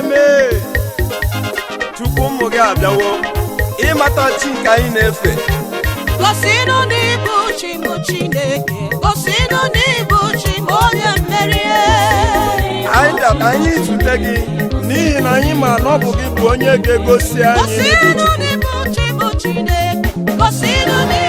na-eme tupu ụmụ gị abịawo ịmata chi nke anyị na-efe. Gosinụ n'ibu chi m Chineke, gosinụ n'ibu chi m onye mmeri. Anyị bịa ka anyị zute gị n'ihi na anyị ma na ọ bụ gị bụ onye ga-egosi anyị. Gosinụ n'ibu chi m Chineke, gosinụ n'ibu.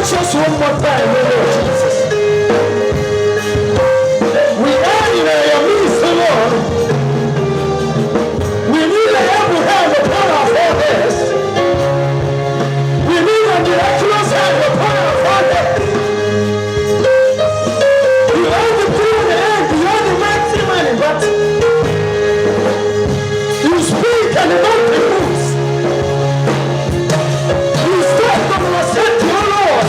Just one more time, Lord Jesus. We are in your midst, Lord. We need a helpful hand upon our foreheads. We need a miraculous hand upon our foreheads. You are the true and the end, you are the mighty man, but you speak and the mountain moves. You start from the center, Lord.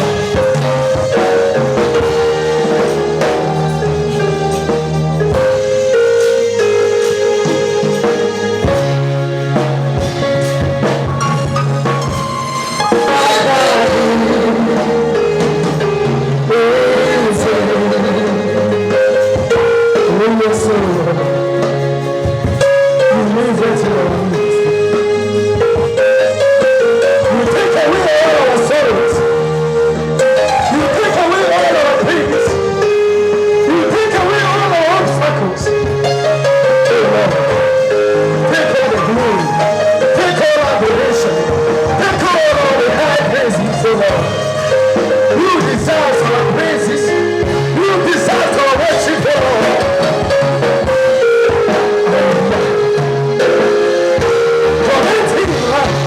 Lord. You deserve our praises. You deserve our worship, Lord. For anything you like.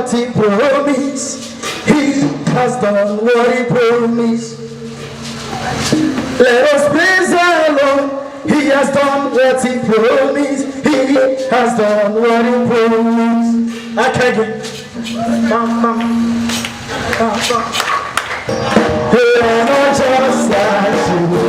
He promised. He has done what he promised. Let us praise the Lord. He has done what he promised. He has done what he promised. I can't get. You're not just like you.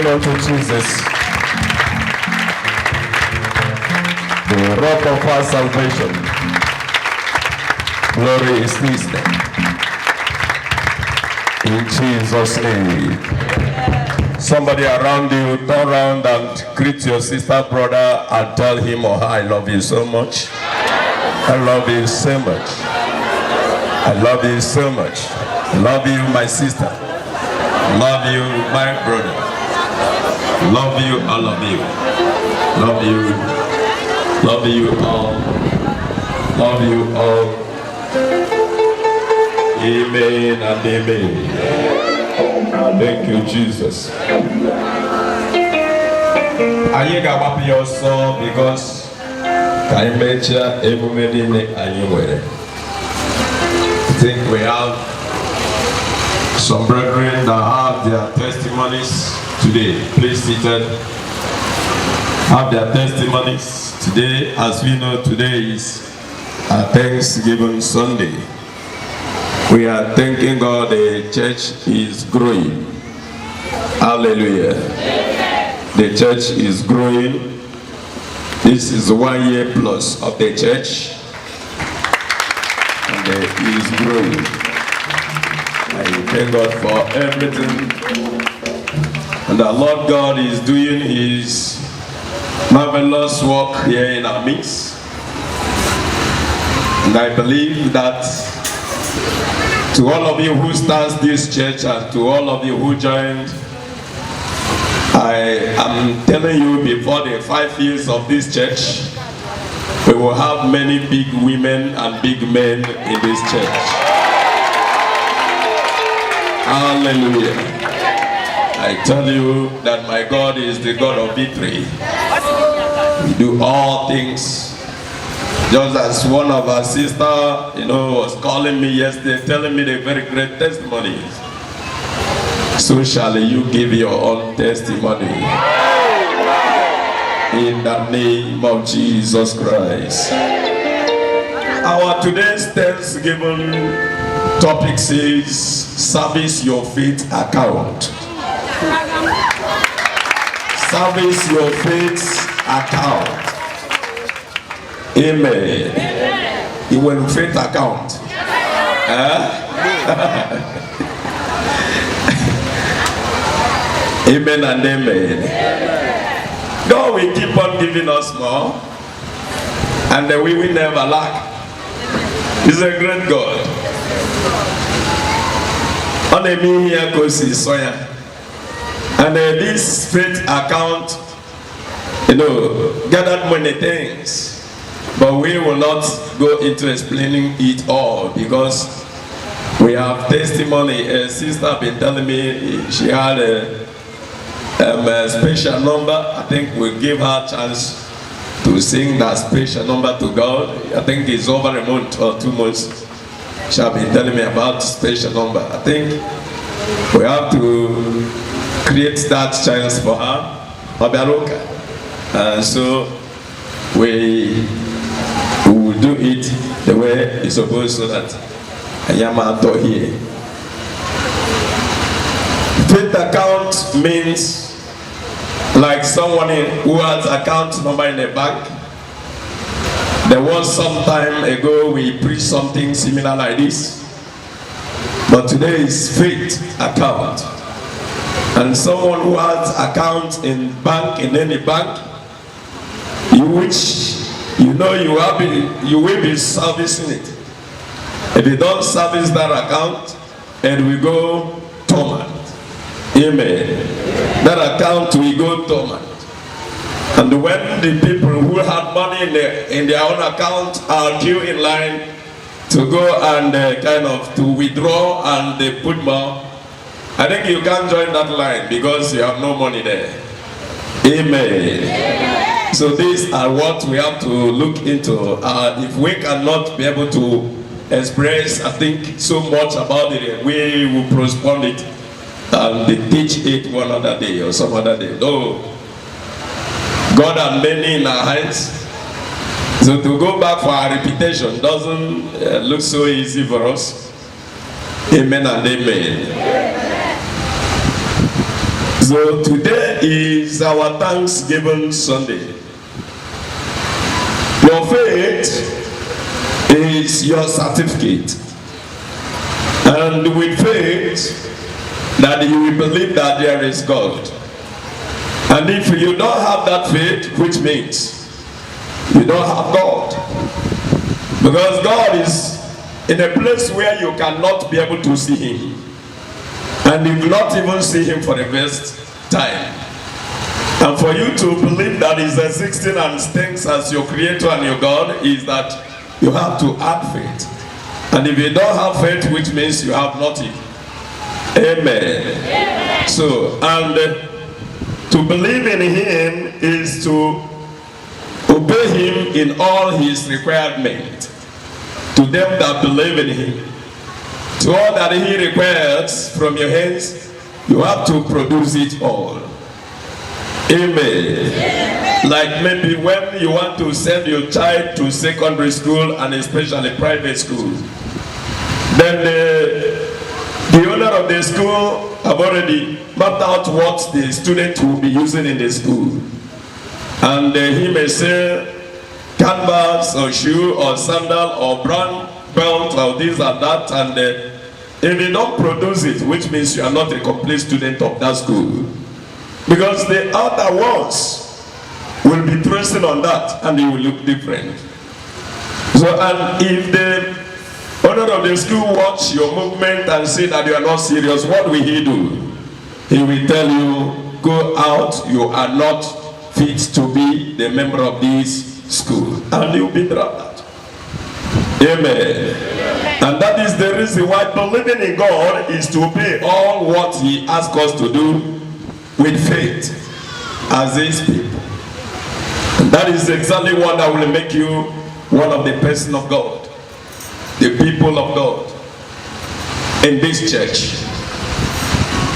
well unto Jesus, the rock of our salvation. Glory is his name. In Jesus' name. Somebody around you, turn around and greet your sister, brother, and tell him or her, I love you so much. I love you so much. I love you so much. I love you, my sister. I love you, my brother. I love you, all of you. Love you. Love you all. Love you all. Amen and amen. Thank you, Jesus. Anyị ga-agbapụ ya ọsọ because ka anyị mechaa emume niile anyị nwere. I think we have some brethren that have their testimonies today. Please seated. Have their testimonies today. As we know, today is Thanksgiving Sunday. We are thanking God the church is growing. Hallelujah. The church is growing. This is 1 year plus of the church. And it is growing. I thank God for everything. And the Lord God is doing his marvelous work here in our midst. And I believe that to all of you who starts this church and to all of you who joined, I am telling you before the 5 years of this church, we will have many big women and big men in this church. Hallelujah. I tell you that my God is the God of victory. We do all things. Just as one of our sisters, was calling me yesterday, telling me the very great testimony. So shall you give your own testimony. In the name of Jesus Christ. Our today's Thanksgiving topic says, service your faith account. Service your faith account. Amen. You will faith account. Amen and amen. God will keep on giving us more, and we will never lack. He's a great God. On a here goes his soya. And this faith account, gathered many things. But we will not go into explaining it all because we have testimony. A sister been telling me she had a special number. I think we'll give her a chance to sing that special number to God. I think it's over a month or 2 months. She has been telling me about special number. I think we have to create that chance for her. And so we will do it the way it's supposed so that I am out here. Faith account means like someone who has account number in a bank. There was some time ago we preached something similar like this. But today is faith account. And someone who has account in bank, in any bank, which you will be servicing it. If you don't service that account, it will go dormant. Amen. That account will go dormant. And when the people who have money in their own account are due in line to go and to withdraw and they put more, I think you can't join that line because you have no money there. Amen. So these are what we have to look into. If we cannot be able to express, I think, so much about it, we will postpone it and teach it one other day or some other day. Though God has many in our hands, so to go back for our reputation doesn't look so easy for us. Amen and amen. So today is our Thanksgiving Sunday. Your faith is your certificate. And with faith, that you will believe that there is God. And if you don't have that faith, which means you don't have God. Because God is in a place where you cannot be able to see Him. And you will not even see Him for the first time. And for you to believe that He's existing and stinks as your creator and your God is that you have to add faith. And if you don't have faith, which means you have nothing. Amen. Amen. So, and to believe in Him is to obey Him in all His requirements. To them that believe in Him. To all that He requires from your hands, you have to produce it all. Amen. Amen. Like maybe when you want to send your child to secondary school and especially private school, then the owner of the school have already mapped out what the student will be using in the school. And he may say canvas or shoe or sandal or brown belt or this and that, and if you don't produce it, which means you are not a complete student of that school. Because the other ones will be tracing on that and it will look different. So, and if the owner of the school watch your movement and see that you are not serious, what will he do? He will tell you, go out, you are not fit to be the member of this school. And you will be dropped out. Amen. And that is the reason why believing in God is to obey all what He asks us to do with faith as His people. And that is exactly what that will make you one of the person of God, the people of God in this church.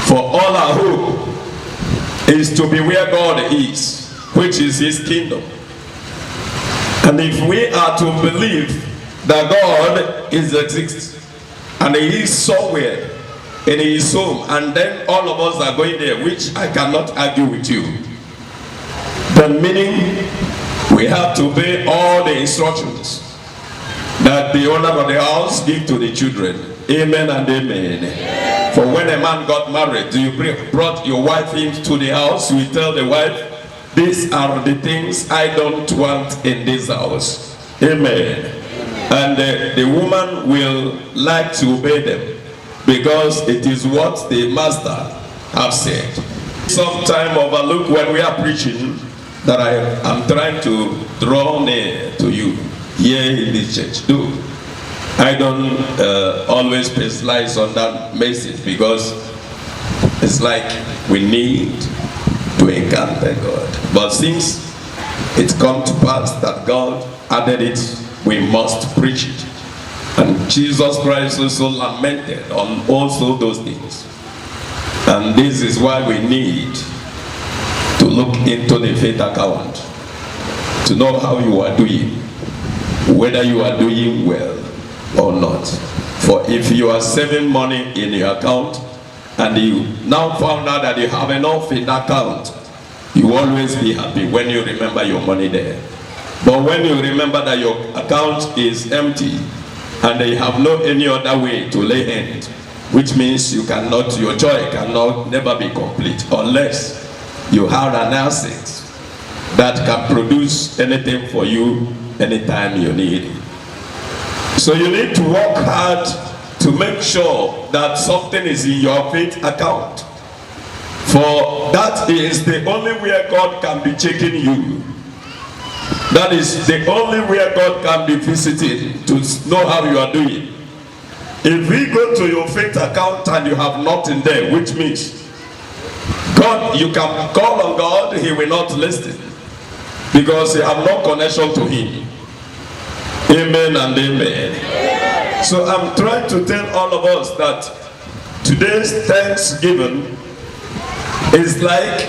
For all our hope is to be where God is, which is His kingdom. And if we are to believe that God is exists and He is somewhere in His home, and then all of us are going there, which I cannot argue with you, then meaning we have to obey all the instructions that the owner of the house give to the children. Amen and amen. Amen. For when a man got married, you brought your wife into the house, you tell the wife, these are the things I don't want in this house. Amen. And the woman will like to obey them because it is what the master has said. Sometime overlook when we are preaching that I am trying to draw near to you here in this church. Do I don't always specialize on that message because it's like we need to encounter God. But since it come to pass that God added it, we must preach it. And Jesus Christ also lamented on also those things. And this is why we need to look into the faith account to know how you are doing, whether you are doing well or not. For if you are saving money in your account and you now found out that you have enough in that account, you will always be happy when you remember your money there. But when you remember that your account is empty and you have no any other way to lay hand, which means you cannot, your joy cannot never be complete unless you have an asset that can produce anything for you anytime you need it. So you need to work hard to make sure that something is in your faith account. For that is the only way God can be checking you. That is the only way God can be visiting to know how you are doing. If we go to your faith account and you have nothing there, which means God, you can call on God, He will not listen because you have no connection to Him. Amen and amen. So I'm trying to tell all of us that today's Thanksgiving is like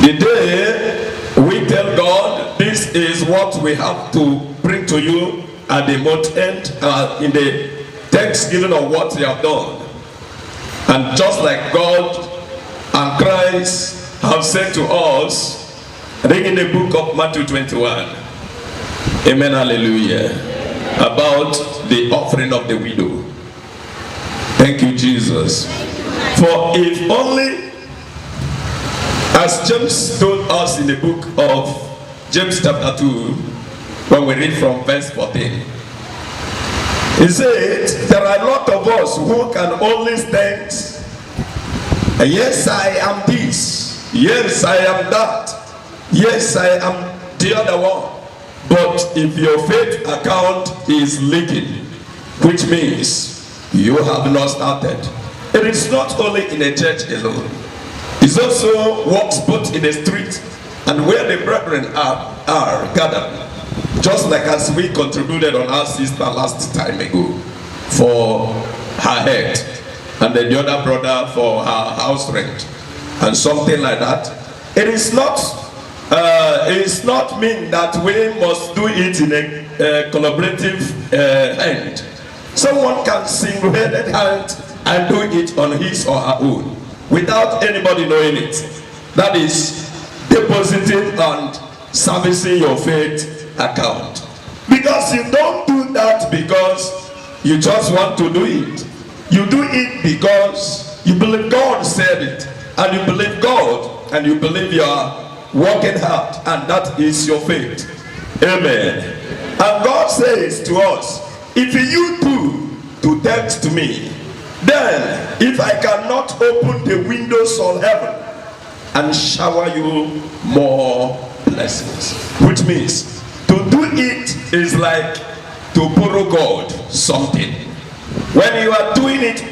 the day we tell God, this is what we have to bring to you at the month end, in the Thanksgiving of what you have done. And just like God And Christ have said to us, I think in the book of Matthew 21, amen, hallelujah, about the offering of the widow. Thank you, Jesus. For if only, as James told us in the book of James chapter 2, when we read from verse 14, he said, there are a lot of us who can only stand, yes, I am this, yes, I am that, yes, I am the other one. But if your faith account is leaking, which means you have not started. It is not only in a church alone. It also works both in the street and where the brethren are gathered. Just like as we contributed on our sister last time ago for her head, and then the other brother for her house rent, and something like that. It is not mean that we must do it in a collaborative hand. Someone can single-handed hand and do it on his or her own without anybody knowing it. That is depositing and servicing your faith account. Because you don't do that because you just want to do it. You do it because you believe God said it, and you believe God, and you believe you are working hard, and that is your faith. Amen. And God says to us, if you do to text me, then if I cannot open the windows of heaven and shower you more blessings, which means to do it is like to borrow God something. When you are doing it,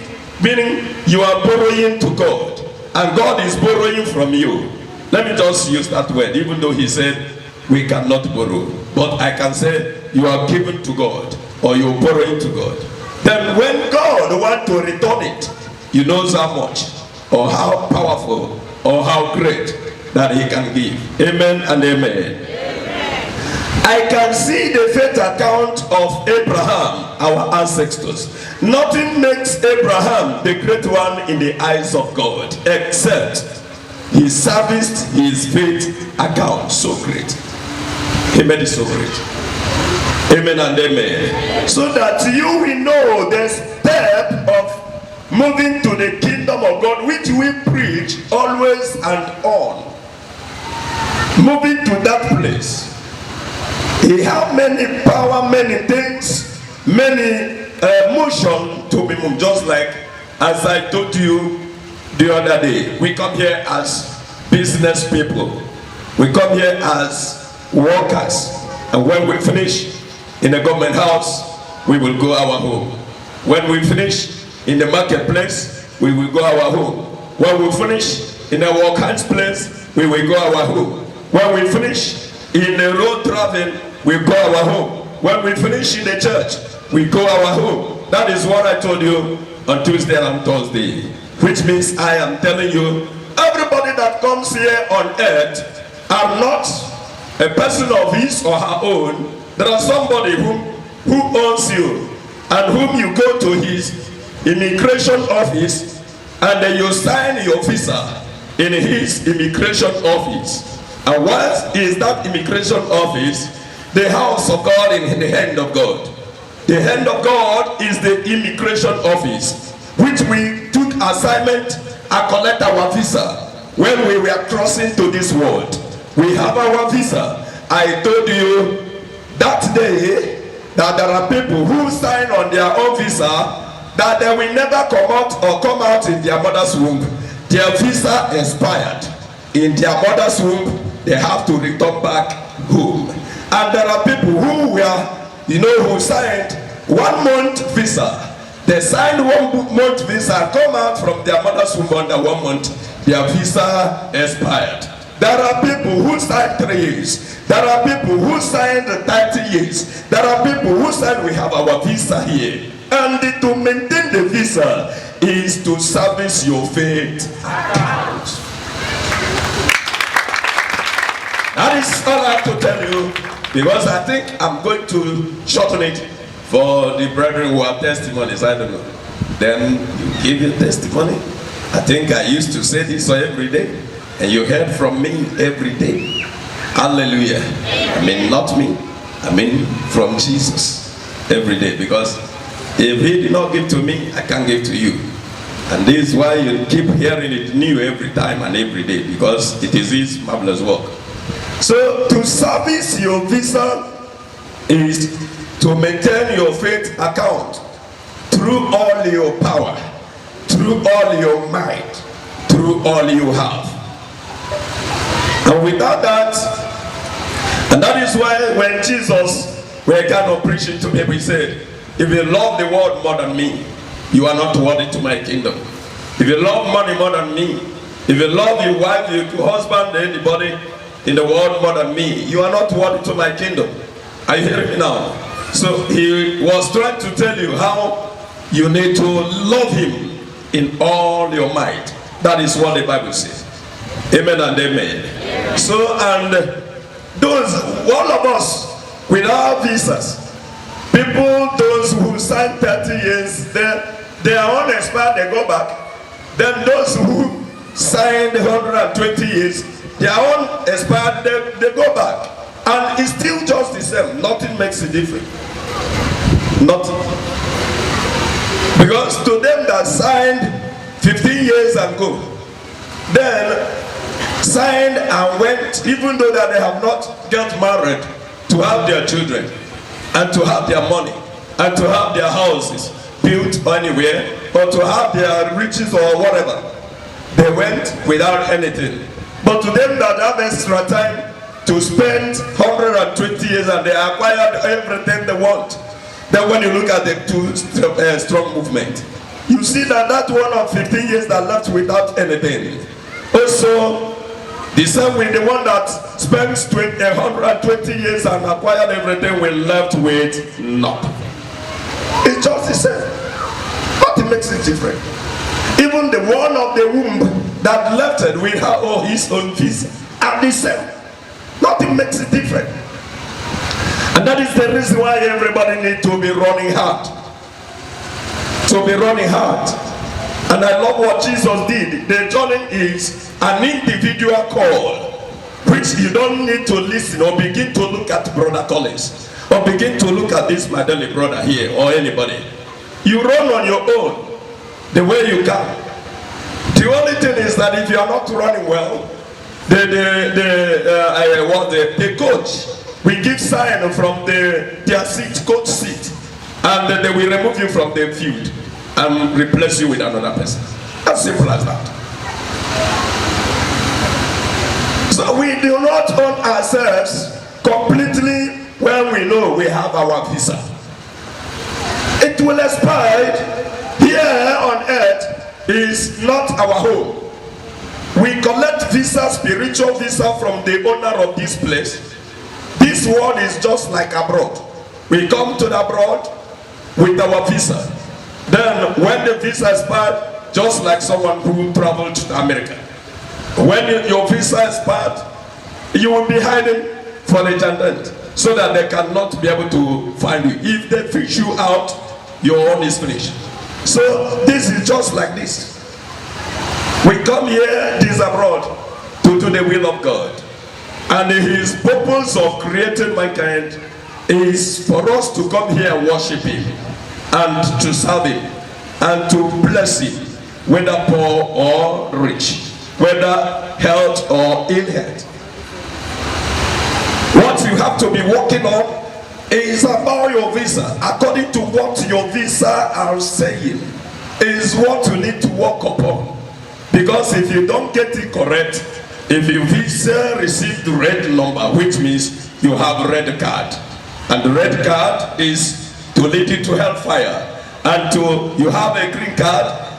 meaning you are borrowing to God, and God is borrowing from you. Let me just use that word, even though he said we cannot borrow. But I can say you are given to God, or you are borrowing to God. Then when God wants to return it, he knows how much, or how powerful, or how great that he can give. Amen and amen. I can see the faith account of Abraham, our ancestors. Nothing makes Abraham the great one in the eyes of God, except he serviced his faith account so great. He made it so great. Amen and amen. So that you will know the step of moving to the kingdom of God, which we preach always and on. Moving to that place. He have many power, many things, many motion to be moved. Just like as I told you the other day, we come here as business people. We come here as workers. And when we finish in the government house, we will go our home. When we finish in the marketplace, we will go our home. When we finish in our workers' place, we will go our home. When we finish in the road travel, we go our home. When we finish in the church, we go our home. That is what I told you on Tuesday and Thursday. Which means I am telling you, everybody that comes here on earth are not a person of his or her own. There are somebody who owns you, and whom you go to his immigration office, and then you sign your visa in his immigration office. And what is that immigration office? The house of God in the hand of God. The hand of God is the immigration office, which we took assignment and collect our visa when we were crossing to this world. We have our visa. I told you that day that there are people who sign on their own visa that they will never come out in their mother's womb. Their visa expired. In their mother's womb, they have to return back home. And there are people who were, who signed 1 month visa. They signed 1 month visa, come out from their mother's womb under 1 month, their visa expired. There are people who signed 3 years. There are people who signed 30 years. There are people who said we have our visa here. And to maintain the visa is to service your faith account. That is all I have to tell you, because I think I'm going to shorten it for the brethren who have testimonies. I don't know. Then you give your testimony, I think I used to say this every day, and you heard from me every day. Hallelujah. I mean, not me. I mean, from Jesus every day. Because if he did not give to me, I can't give to you. And this is why you keep hearing it new every time and every day, because it is his marvelous work. So to service your visa is to maintain your faith account through all your power, through all your might, through all you have. And without that, and that is why when Jesus were kind of preaching to people, he said, if you love the world more than me, you are not worthy to my kingdom. If you love money more than me, if you love your wife, your husband, anybody in the world more than me, you are not worthy to my kingdom. Are you hearing me now? So he was trying to tell you how you need to love him in all your might. That is what the Bible says. Amen and amen. So, and those, all of us with our visas, people, those who signed 30 years, they are unexpired, they go back. Then those who signed 120 years, they are unexpired, they go back. And it's still just the same. Nothing makes it different. Nothing. Because to them that signed 15 years ago, then signed and went, even though that they have not got married, to have their children, and to have their money, and to have their houses built anywhere, or to have their riches or whatever. They went without anything. But to them that have extra time to spend 120 years and they acquired everything they want, then when you look at the two strong movement, you see that that one of 15 years that left without anything. Also, the same with the one that spends 120 years and acquired everything, will left with nothing. It's just the same. Nothing makes it different. Even the one of the womb that left it with her or his own visa are the same. Nothing makes it different. And that is the reason why everybody needs to be running hard. To be running hard. And I love what Jesus did. The journey is an individual call, which you don't need to listen or begin to look at Brother Collins, or begin to look at this my daily brother here, or anybody. You run on your own, the way you can. The only thing is that if you are not running well, the coach will give sign from their seat, coach seat, and they will remove you from the field and replace you with another person. As simple as that. So we do not own ourselves completely when we know we have our visa. It will expire. Here on earth is not our home. We collect visa, spiritual visa, from the owner of this place. This world is just like abroad. We come to the abroad with our visa. Then when the visa expires, just like someone who traveled to America, when your visa expired, you will be hiding for the attendant, so that they cannot be able to find you. If they fish you out, your own is finished. So this is just like this. We come here, this abroad, to do the will of God. And his purpose of creating mankind is for us to come here and worship him, and to serve him, and to bless him, whether poor or rich, whether health or ill health. What you have to be working on is about your visa. According to what your visa are saying, is what you need to work upon. Because if you don't get it correct, if your visa received the red number, which means you have a red card, and the red card is to lead you to hellfire, and you have a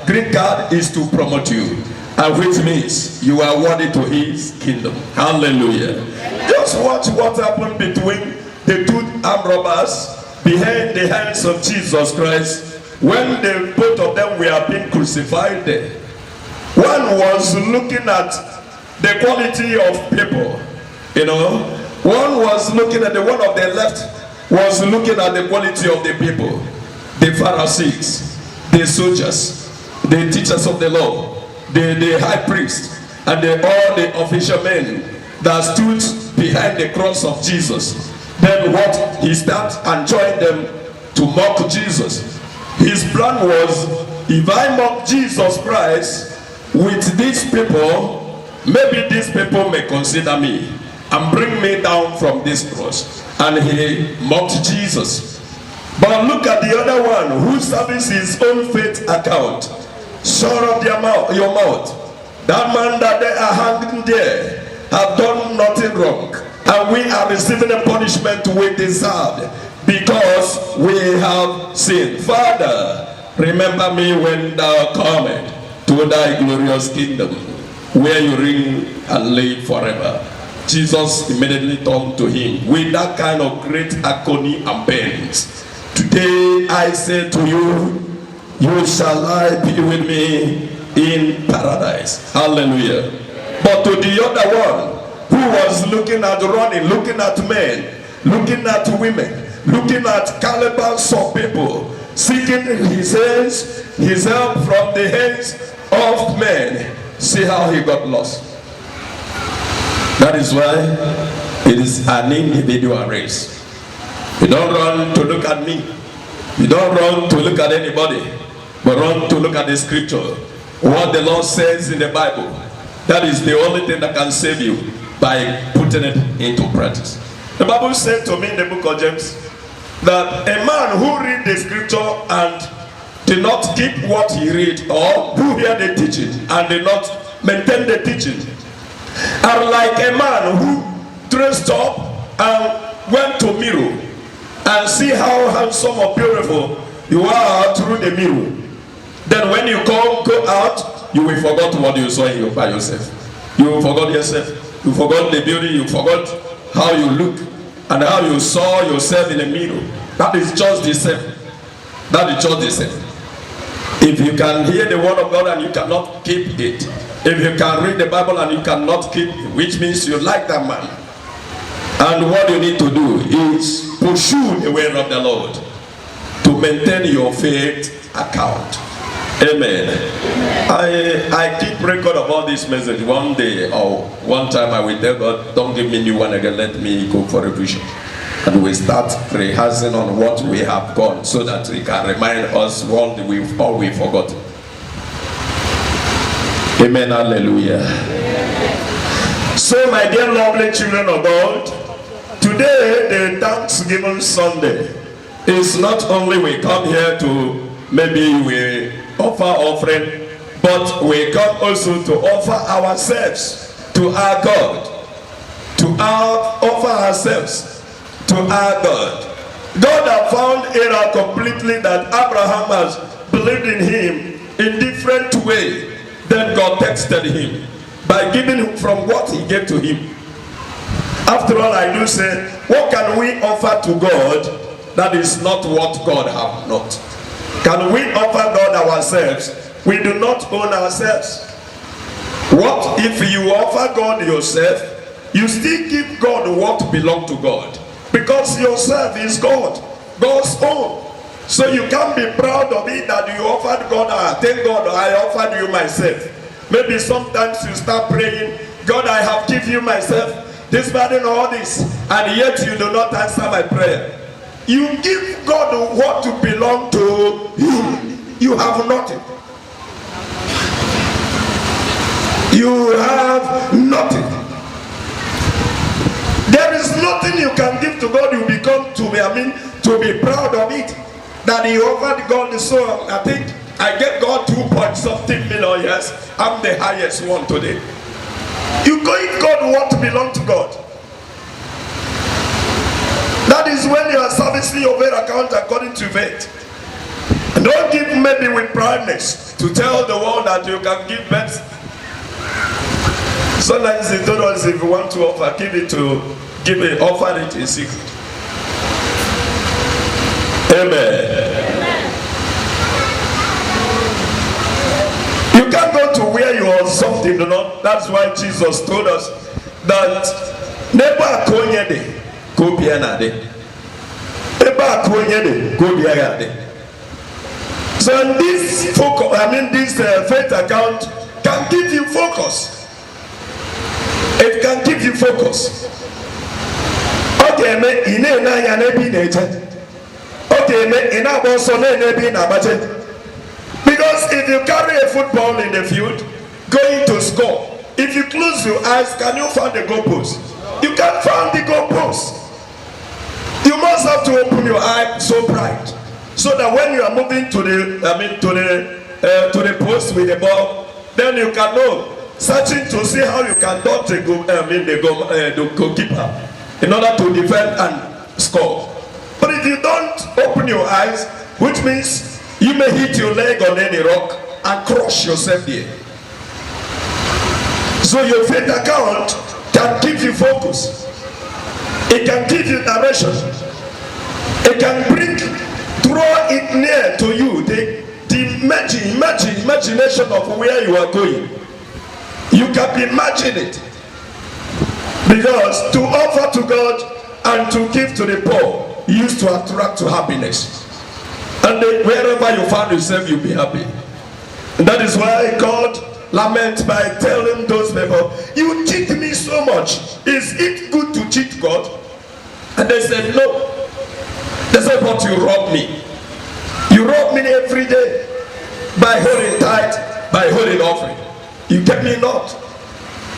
green card is to promote you, and which means you are worthy to his kingdom. Hallelujah. Just watch what happened between the two armed robbers behind the hands of Jesus Christ when the both of them were being crucified there. One was looking at the quality of people, you know. One was looking at the one of the left was looking at the quality of the people, the Pharisees, the soldiers, the teachers of the law, the high priest and all the official men that stood behind the cross of Jesus. Then what? He started and joined them to mock Jesus. His plan was, if I mock Jesus Christ with these people, maybe these people may consider me and bring me down from this cross. And he mocked Jesus. But look at the other one who serves his own faith account. Shut up your mouth. That man that they are hanging there have done nothing wrong. And we are receiving a punishment we deserved because we have sinned. Father, remember me when thou comest to thy glorious kingdom, where you reign and live forever. Jesus immediately turned to him with that kind of great agony and pains. Today I say to you, you shall be with me in paradise. Hallelujah. But to the other one who was looking at running, looking at men, looking at women, looking at calibers of people, seeking his help from the hands of men, see how he got lost. That is why it is an individual race. You don't run to look at me. You don't run to look at anybody, but run to look at the scripture. What the Lord says in the Bible. That is the only thing that can save you, by putting it into practice. The Bible said to me in the book of James that a man who read the scripture and did not keep what he read, or who hear the teaching and did not maintain the teaching, are like a man who dressed up and went to mirror and see how handsome or beautiful you are through the mirror. Then when you go out, you will forget what you saw by yourself. You will forget yourself. You forgot the beauty. You forgot how you look and how you saw yourself in the mirror. That is just the same. That is just the same. If you can hear the word of God and you cannot keep it, if you can read the Bible and you cannot keep it, which means you like that man. And what you need to do is pursue the way of the Lord to maintain your faith account. Amen. I keep record of all this message. One day or one time I will tell God, don't give me new one again, let me go for a vision. And we start rehearsing on what we have gone so that we can remind us what we've always forgotten. Amen. Hallelujah. So my dear lovely children of God, today the Thanksgiving Sunday is not only we come here to maybe we offer offering, but we come also to offer ourselves to our God, to offer ourselves to our God. God has found error completely that Abraham has believed in him in different way. Then God tested him by giving him from what he gave to him. After all, I do say, what can we offer to God that is not what God has not? Can we offer God ourselves? We do not own ourselves. What if you offer God yourself? You still give God what belongs to God, because yourself is God's own. So you can't be proud of it that you offered God. Thank God I offered you myself. Maybe sometimes you start praying, God, I have given you myself, this burden, all this, and yet you do not answer my prayer. You give God what to belong to Him. You have nothing. You have nothing. There is nothing you can give to God. You become to be proud of it. That He offered God the soul. I think I get God 2.something million. Yes, I'm the highest one today. You give God what belongs to God. That is when you are servicing your faith account according to faith. And don't give maybe with proudness to tell the world that you can give best. Sometimes He told us if you want to offer, offer it in secret. Amen. You can't go to where you are something, you know. That's why Jesus told us that never konyede go bianade. Never konyede go bianade. So in this faith account can give you focus. It can give you focus. Okay, me ine na ya na bi na eje. Okay, me ina bo so na bi na baje. Because if you carry a football in the field, going to score, if you close your eyes, can you find the goalpost? You can't find the goalpost. You must have to open your eye so bright, so that when you are moving to the post with the ball, then you can know, searching to see how you can dodge the goalkeeper in order to defend and score. But if you don't open your eyes, which means you may hit your leg on any rock and crush yourself there. So your faith account can give you focus. It can give you direction. It can draw it near to you, the imagination of where you are going. You can imagine it. Because to offer to God and to give to the poor used to attract to happiness. And wherever you find yourself, you'll be happy. And that is why God laments by telling those people, you cheat me so much. Is it good to cheat God? And they said, no. They said, but you rob me. You rob me every day by holding tithe, by holding offering. You get me not.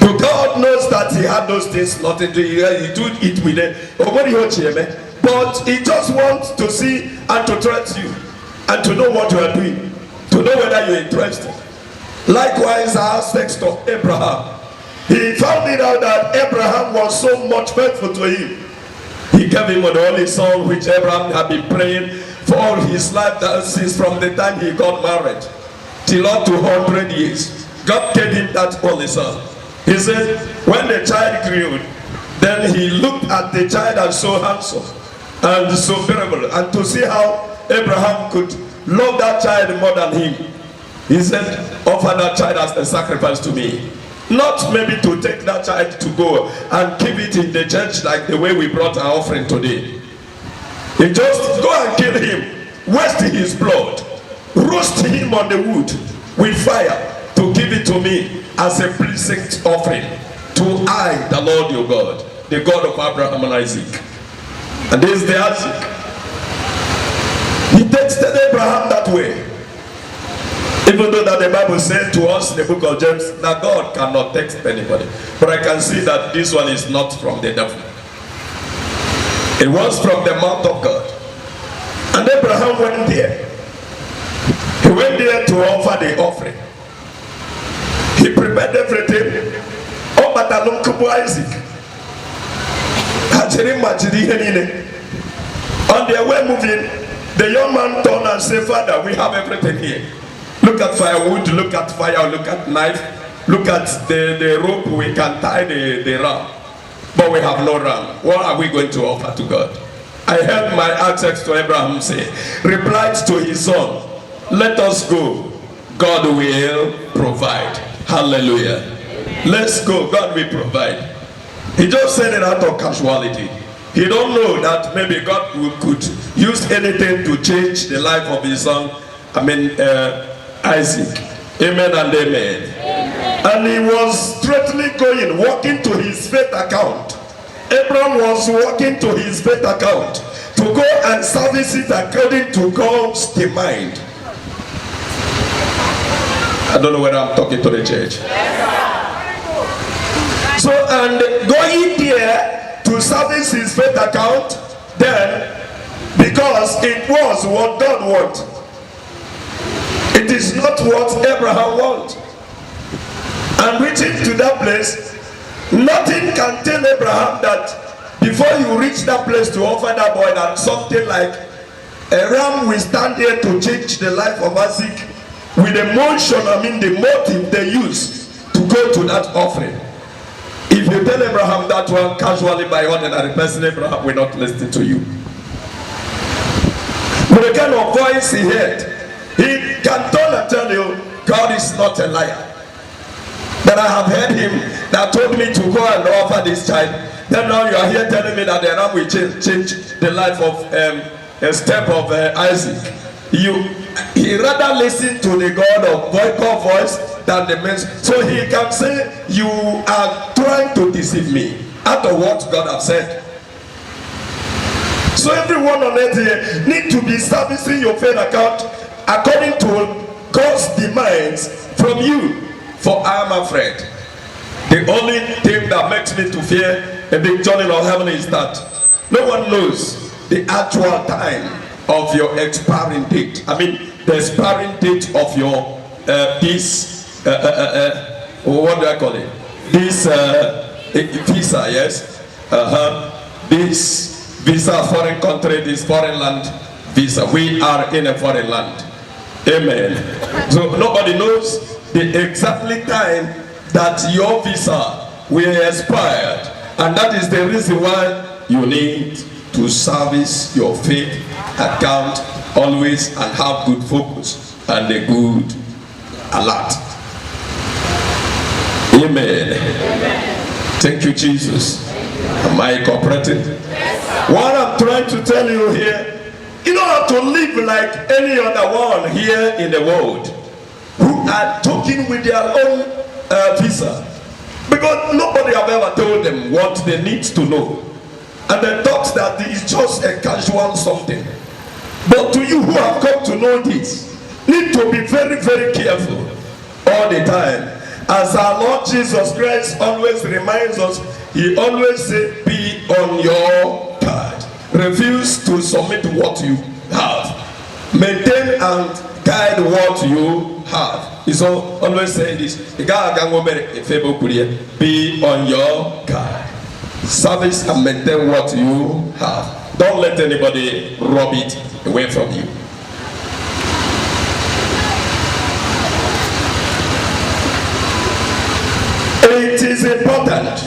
But God knows that he had those things, nothing to eat. He do it with them. But he just wants to see and to trust you and to know what you are doing, to know whether you're interested. Likewise, our sex to Abraham. He found it out that Abraham was so much faithful to him. He gave him the only son which Abraham had been praying for all his life, since from the time he got married till up to 100 years. God gave him that only son. He said, when the child grew, then he looked at the child and so handsome and so bearable, and to see how Abraham could love that child more than him, he said, offer that child as a sacrifice to me. Not maybe to take that child to go and keep it in the church like the way we brought our offering today. He just go and kill him, waste his blood, roast him on the wood with fire to give it to me as a pleasing offering to I, the Lord your God, the God of Abraham and Isaac. And this is the Isaac. He texted Abraham that way. Even though that the Bible said to us in the book of James that God cannot text anybody. But I can see that this one is not from the devil. It was from the mouth of God. And Abraham went there. He went there to offer the offering. He prepared everything. Oh, but I don't know Isaac. On their way moving, the young man turned and said, Father, we have everything here. Look at firewood, look at fire, look at knife, look at the rope we can tie the ram. But we have no ram. What are we going to offer to God? I heard my access to Abraham say, replied to his son, let us go. God will provide. Hallelujah. Amen. Let's go. God will provide. He just said it out of casualty. He don't know that maybe God could use anything to change the life of his son. Isaac. Amen and amen. Amen. And he was straightly going, walking to his faith account. Abraham was walking to his faith account to go and service it according to God's demand. I don't know whether I'm talking to the church. So, and going there to service his faith account, then, because it was what God wanted. It is not what Abraham wants. And reaching to that place, nothing can tell Abraham that before you reach that place to offer that boy, that something like a ram will stand there to change the life of Isaac with the motion, the motive they use to go to that offering. If you tell Abraham that one casually by ordinary person, Abraham will not listen to you. But the kind of voice he heard, he can turn and tell you, God is not a liar. That I have heard him that told me to go and offer this child. Then now you are here telling me that the ram will change the life of a step of Isaac. He rather listen to the God of voice than the men. So he can say, you are trying to deceive me out of what God has said. So everyone on earth here need to be servicing your faith account according to God's demands from you. For I am afraid. The only thing that makes me to fear a big journey of heaven is that no one knows the actual time of your expiring date. I mean, the expiring date of your what do I call it? This visa, yes. This visa, foreign country, this foreign land visa. We are in a foreign land. Amen. So nobody knows the exactly time that your visa will expire, and that is the reason why you need to service your faith account always and have good focus and a good alert. Amen. Thank you, Jesus. Am I cooperating? What I'm trying to tell you here, you don't have to live like any other one here in the world who are talking with their own visa, because nobody have ever told them what they need to know, and they thought that it's just a casual something. But to you who have come to know this, need to be very, very careful all the time. As our Lord Jesus Christ always reminds us, he always says, be on your guard. Refuse to submit what you have. Maintain and guide what you have. He's always saying this. Be on your guard. Service and maintain what you have. Don't let anybody rob it away from you. It is important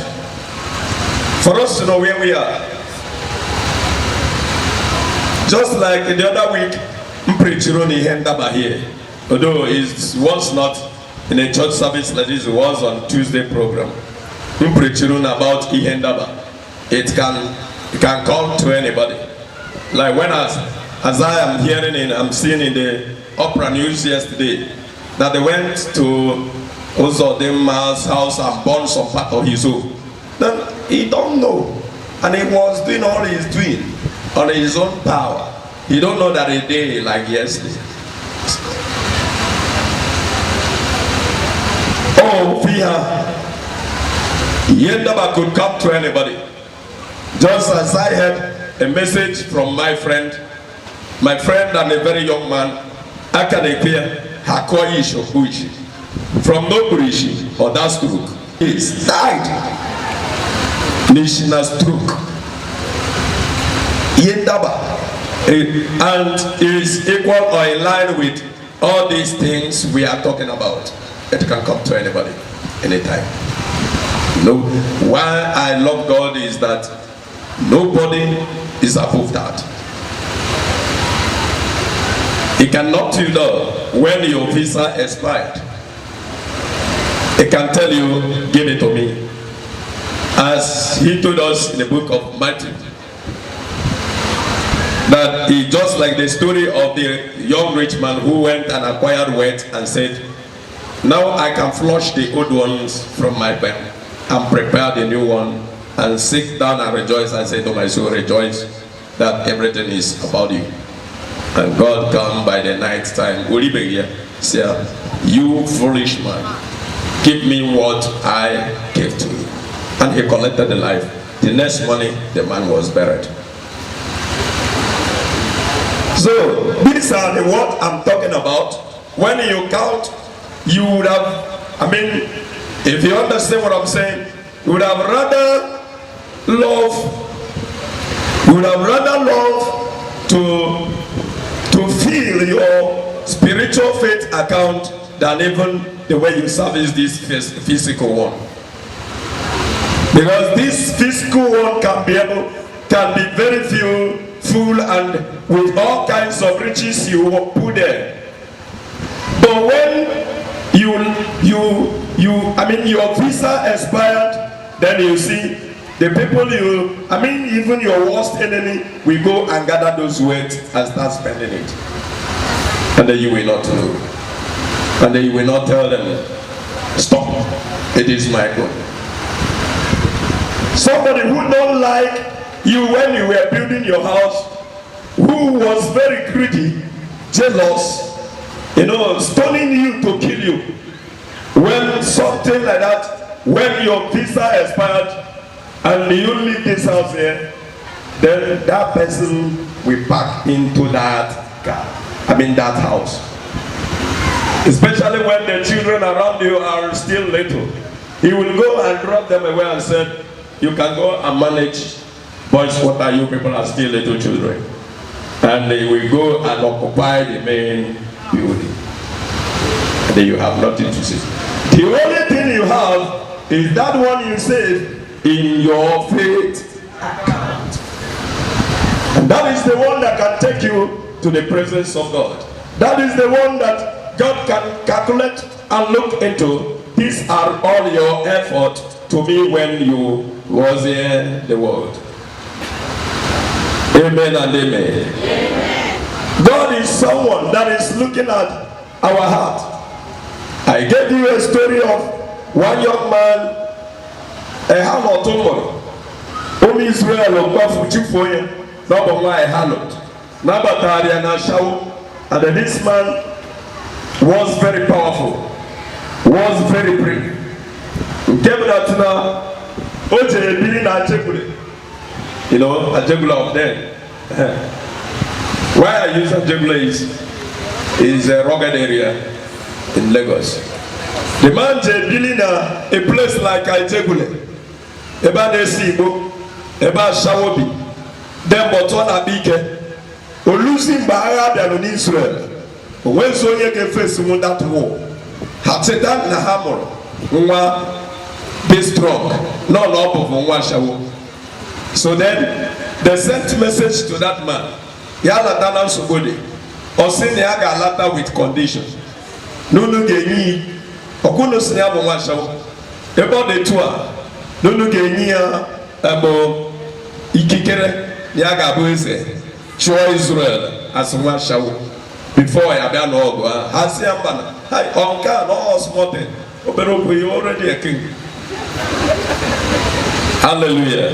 for us to know where we are. Just like the other week, Mprichironi Hendaba here, although it was not in a church service like this, it was on Tuesday program. Mprichironi about Ihendaba. It can come to anybody. Like when as I am hearing and I'm seeing in the Opera News yesterday that they went to Uzodimma's house and burned some part of his own. Then he don't know, and he was doing all he's doing on his own power. He don't know that a day like yesterday. Oh, fear. Yendaba could come to anybody. Just as I had a message from my friend and a very young man, Akanepia Hakoyisho Huishi, from Noburishi or Dasturuk. He's died. Nishina stroke. Yendaba. And is equal or in line with all these things we are talking about. It can come to anybody, anytime. No, why I love God is that nobody is above that. He can knock you down when your visa expired. He can tell you, give it to me. As he told us in the book of Matthew, that he just like the story of the young rich man who went and acquired wealth and said, now I can flush the old ones from my bank and prepare the new one and sit down and rejoice and say to my soul, rejoice that everything is about you. And God come by the night time, say, you foolish man, give me what I gave to you. And he collected the life. The next morning, the man was buried. So, these are the what I'm talking about. When you count, you would have, I mean, if you understand what I'm saying, you would have rather love to fill your spiritual faith account than even the way you service this physical one. Because this physical one can be very full and with all kinds of riches you will put there. But when your visa expired, then you see the people even your worst enemy will go and gather those words and start spending it. And then you will not know. And then you will not tell them Stop. It is my God. Somebody who don't like you when you were building your house, who was very greedy, jealous, stoning you to kill you. When something like that, when your visa expired and you leave this house here, then that person will pack into that car. That house. Especially when the children around you are still little. He will go and drop them away and say, you can go and manage boys, what are you people are still little children. And they will go and occupy the main building. And then you have nothing to say. The only thing you have is that one you save in your faith account. And that is the one that can take you to the presence of God. That is the one that God can calculate and look into. These are all your effort to me when you was in the world. Amen and amen. Amen. God is someone that is looking at our heart. I gave you a story of one young man, a Hamilton, whom Israel of Chifoya, number one, a Hamilton, Nabatari and Ashau, and this man was very powerful, was very brave. Kevin Oje Billy Ajegule, Ajegula of them. Why I use Ajegula is a rugged area in Lagos. The man Billy na a place like Ajegule, Eba Nesibo, Eba Shawobi, then Botona Bike, or losing Bahara than in Israel. When Sonia can face that war, Hatsetan Nahamor, Nwa. Be strong, not up of one shawo. So then they sent message to that man. Yala Dana Sugode. Or send the Aga Lata with condition. Nunu Geni, Okuno Sinyabo one shawo. About the tour. Nunu Geni Abo Ikikere, Yaga Buese, Show Israel as one shawo. Before I have done all, Hasiambana, Hi, Onka, no small thing. Operopo, you already a king. Hallelujah.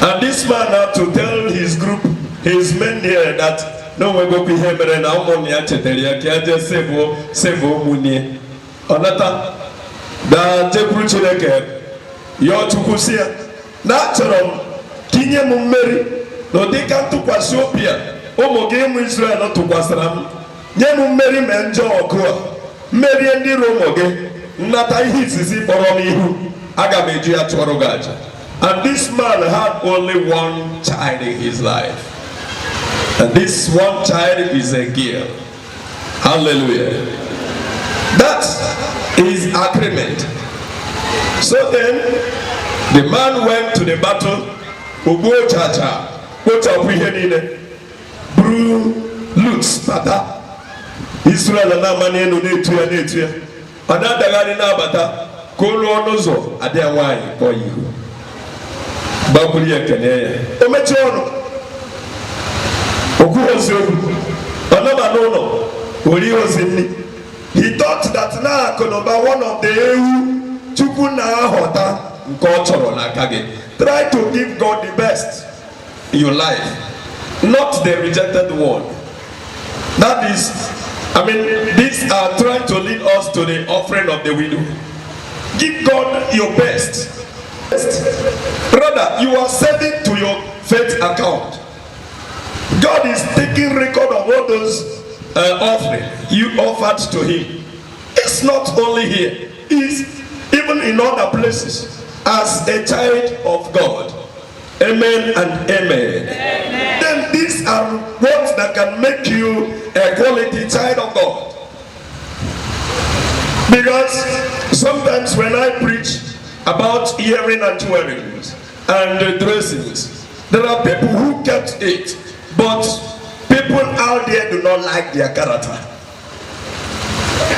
And this man had to tell his group, his men there, that no one will be here, and I'm on the Acheteria, can just save Muni. Onata, the Jebruchileke, your Tukusia, natural, Kinya Mumeri, no, they come to Kwasiopia, Omo game Israel, not to Kwasram, Yamumeri Menjo Okua, Mary and the Romoge, Nata hits is it for me. And this man had only one child in his life. And this one child is a girl. Hallelujah. That is agreement. So then, the man went to the battle. Ugo chacha. Brew loots. Israel and Amani no netuya. Another guy in Abata. Kolo nozo ade awai for you. Babuli ekene. Omechono. Okuhozo. Anaba nono. Oli ozini. He thought that na konoba one of the ewu chuku na hota nkochoro na kage. Try to give God the best in your life, not the rejected one. That is, these are trying to lead us to the offering of the widow. Give God your best. Brother, you are sending to your faith account. God is taking record of all those offerings you offered to Him. It's not only here, it's even in other places. As a child of God. Amen and amen. Amen. Then these are words that can make you a quality child of God. Because sometimes when I preach about earring and jewelries and dressings, there are people who kept it, but people out there do not like their character.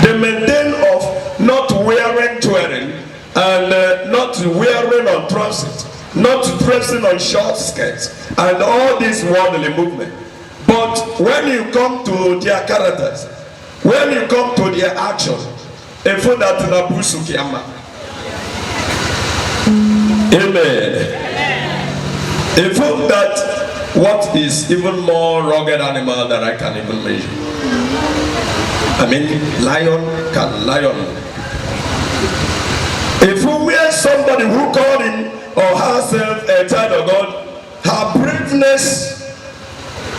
They maintain of not wearing jewelry and not wearing on trousers, not dressing on short skirts, and all this worldly movement. But when you come to their characters, when you come to their action, a food that na busu kiama. Amen. A food that what is even more rugged animal that I can even measure. I mean, lion. If we are somebody who called him or herself a child of God, her braveness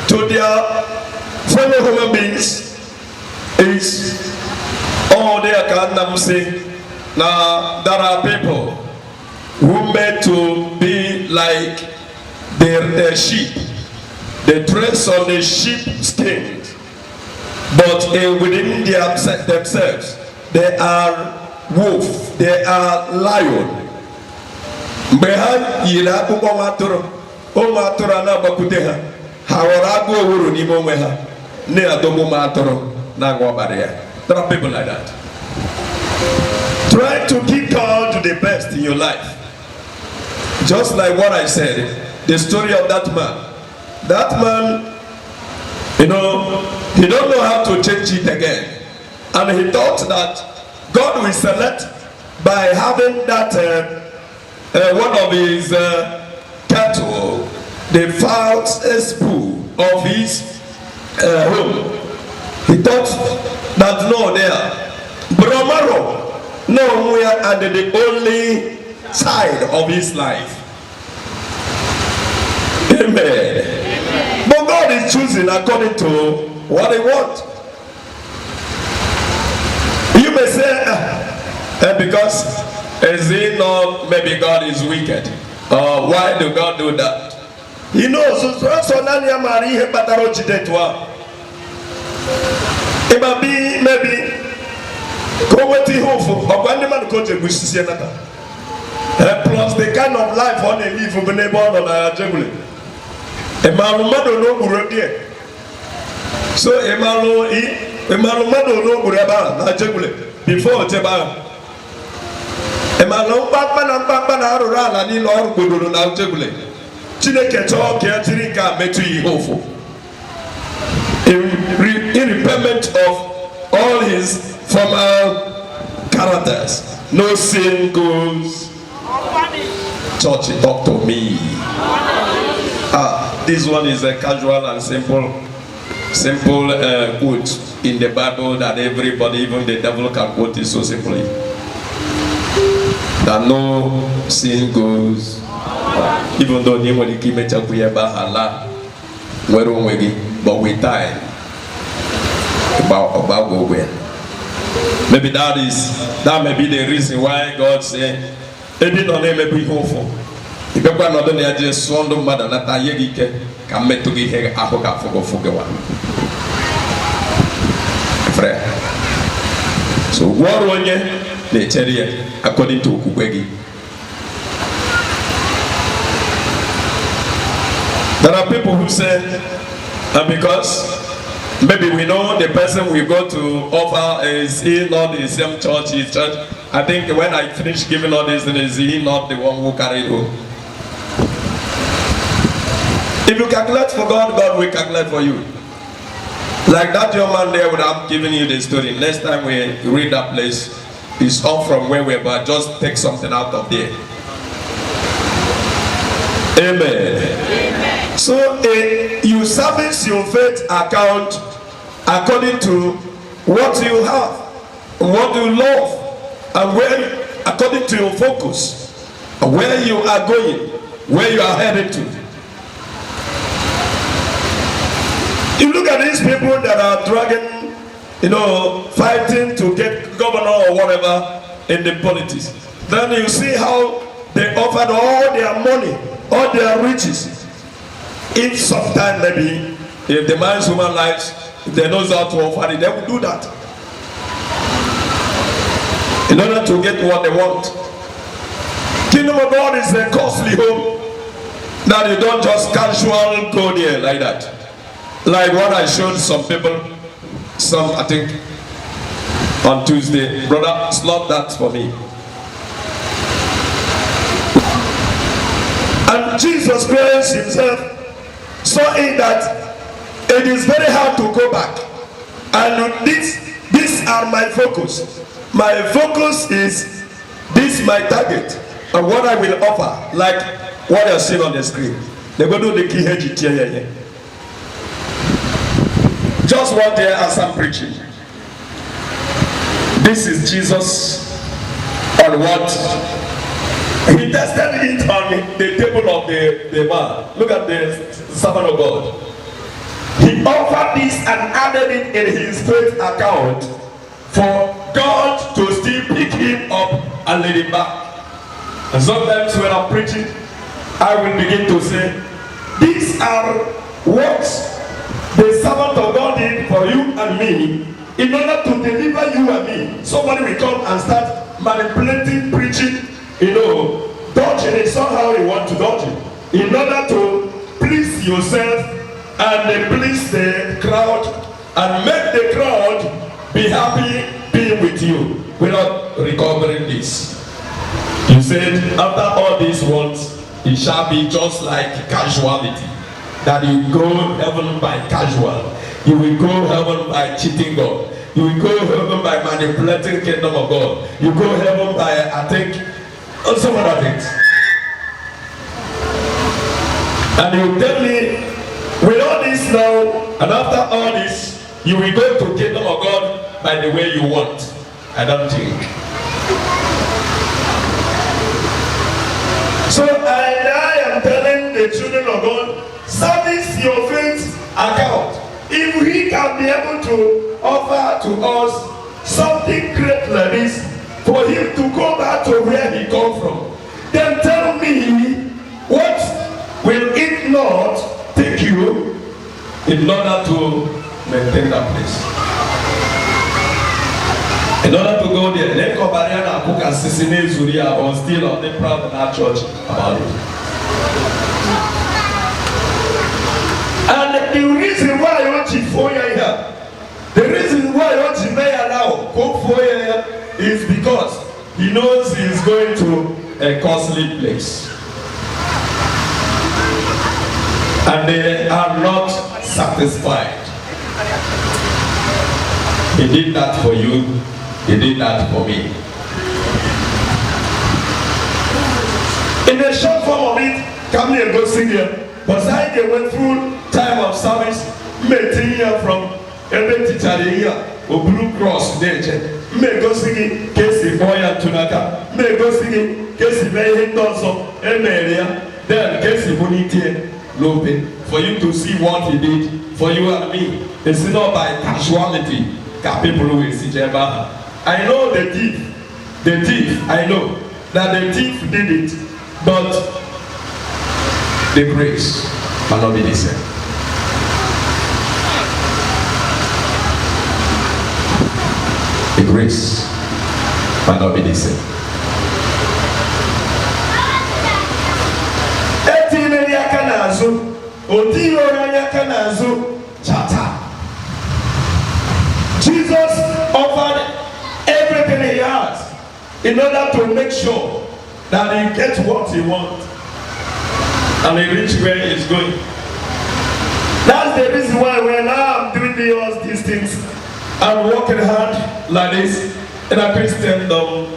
to their fellow human beings is all they can say. Now there are people who made to be like their sheep. They dress on the sheep skin, but within themselves they are wolf, they are lion. Mgbe ha yiri akpụkpọ atụrụ, ụmụ atụrụ a na-agbakute ha, ha ghọrọ agụ owuru n'ime onwe ha, na-adọgbu ụmụ atụrụ na-aṅụ ọbara ya. There are people like that. Try to keep on to the best in your life. Just like what I said, the story of that man. That man, he don't know how to change it again. And he thought that God will select by having that one of his cattle, the foulest bull of his home. He thought that no, there, Bromaro, nowhere, and the only side of his life. Amen. But God is choosing according to what he wants. You may say, because is he not, maybe God is wicked? Why do God do that? He knows. It might be maybe plus the kind of life on a live for neighbor on a juggling. A malumado no burete. So a malumado no bureba, a juggling before Teba. A malum Batman and Batman are around and in all good on juggling. Chineke talk here, Tirika, Metui Hofo. In repayment of all his former characters, no sin goes. Church, talk to me. This one is a casual and simple quote in the Bible that everybody, even the devil, can quote it so simply. That no sin goes. Even though nobody came to Allah, but we die about go where. Maybe that may be the reason why God said, "Ebi no na maybe hopeful." If you can't do it, just swallow mother. Not a yegi can make to get here. I hope I forget one. Friend. So what one ye? They tell you according to Kukwegi. There are people who say, and because maybe we know the person we go to offer is he not the same church, his church. I think when I finish giving all this, is he not the one who carried home? If you calculate for God, God will calculate for you. Like that young man there, when I'm giving you the story. Next time we read that place, it's all from where we are, but just take something out of there. Amen. So you service your faith account according to what you have, what you love, and where, according to your focus, where you are going, where you are headed to. You look at these people that are dragging, fighting to get governor or whatever in the politics. Then you see how they offered all their money, all their riches. If sometime maybe, if the man's human lives, if they know how to offer it, they will do that. In order to get what they want. Kingdom of God is a costly home that you don't just casual go there like that. Like what I showed some people, I think on Tuesday. Brother, slot that for me. And Jesus Christ himself saw in that it is very hard to go back. And these are my focus. my focus is this my target and what I will offer, like what you're seeing on the screen. They're going to do the key here. Just one day as I'm preaching. This is Jesus on what he tested it on the table of the man. Look at the servant of God. He offered this and added it in his faith account for God to still pick him up and lead him back. And sometimes when I'm preaching, I will begin to say, these are what the servant of God did for you and me in order to deliver you and me. Somebody will come and start manipulating, preaching, dodging it somehow you want to dodge it in order to please yourself and please the crowd and make the crowd be happy being with you without recovering this. You said after all these ones, it shall be just like casualty, that you go heaven by casual, you will go heaven by cheating God, you will go heaven by manipulating kingdom of God, you go heaven by some other things. And you tell me, with all this now, and after all this, you will go to kingdom of God by the way you want. I don't think. So I am telling the children of God, service your faith account. If we can be able to offer to us something great like this, for him to go back to where he come from, then tell me, what will it not take you in order to maintain that place? In order to go there, then Kobariana book and Sisine Zuria or still on the proud in our church about it. And the reason why I want you for here, the reason why I want you now go for here is because he knows he is going to a costly place. And they are not satisfied. He did that for you. He did that for me. In the short form of it, come here and go sing here. But I went through time of service, meeting here from every teacher here, or Blue Cross, there. May go singing, Casey Boy and Tunaka. May go singing, Casey May Dawson, Emeria, then Casey Bonite, Lope, for you to see what he did for you and me. It's not by casualty. People who will see Jeba. I know the thief, I know that the thief did it, but the grace cannot be the same. The grace cannot be the same. Etine yakanazo, odiyo yakanazo, chata. Jesus offered everything he has in order to make sure that he gets what he wants and he reach where he's going. That's the reason why when I'm doing all these things, I'm working hard like this in a Christendom,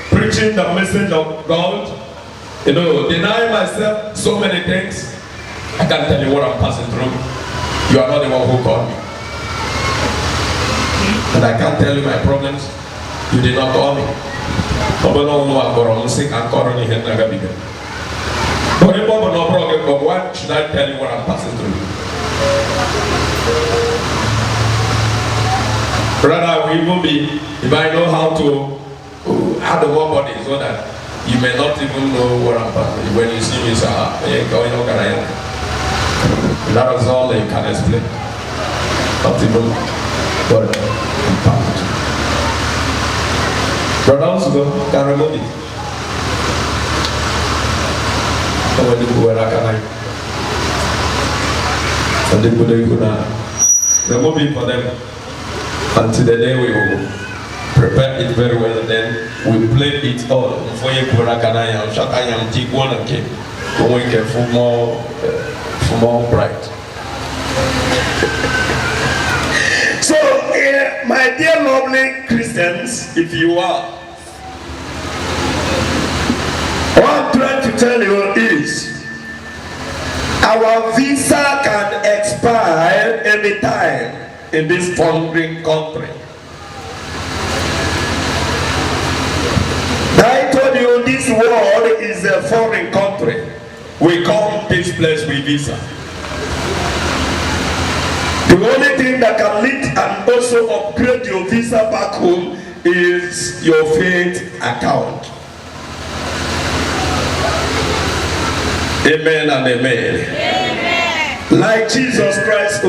preaching the message of God, denying myself so many things. I can't tell you what I'm passing through. You are not the one who called me. And I can't tell you my problems. You did not call me. But why should I tell you what I'm passing through? Rather, I will even be, if I know how the work body so that you may not even know what I'm passing through. When you see me, that is all you can explain. Not even what I'm passing through. Brother also can remove it. So when you go where I can and they put remove it for them until the day we will prepare it very well, and then we play it all. Before you go back and I am take one and keep going for more bright. So my dear lovely Christian Christians if you are. What I'm trying to tell you is our visa can expire anytime In this foreign country. I told you this world is a foreign country. We come this place with visa. The only thing that can lead and also upgrade your visa back home is your faith account. Amen and amen. Like Jesus Christ,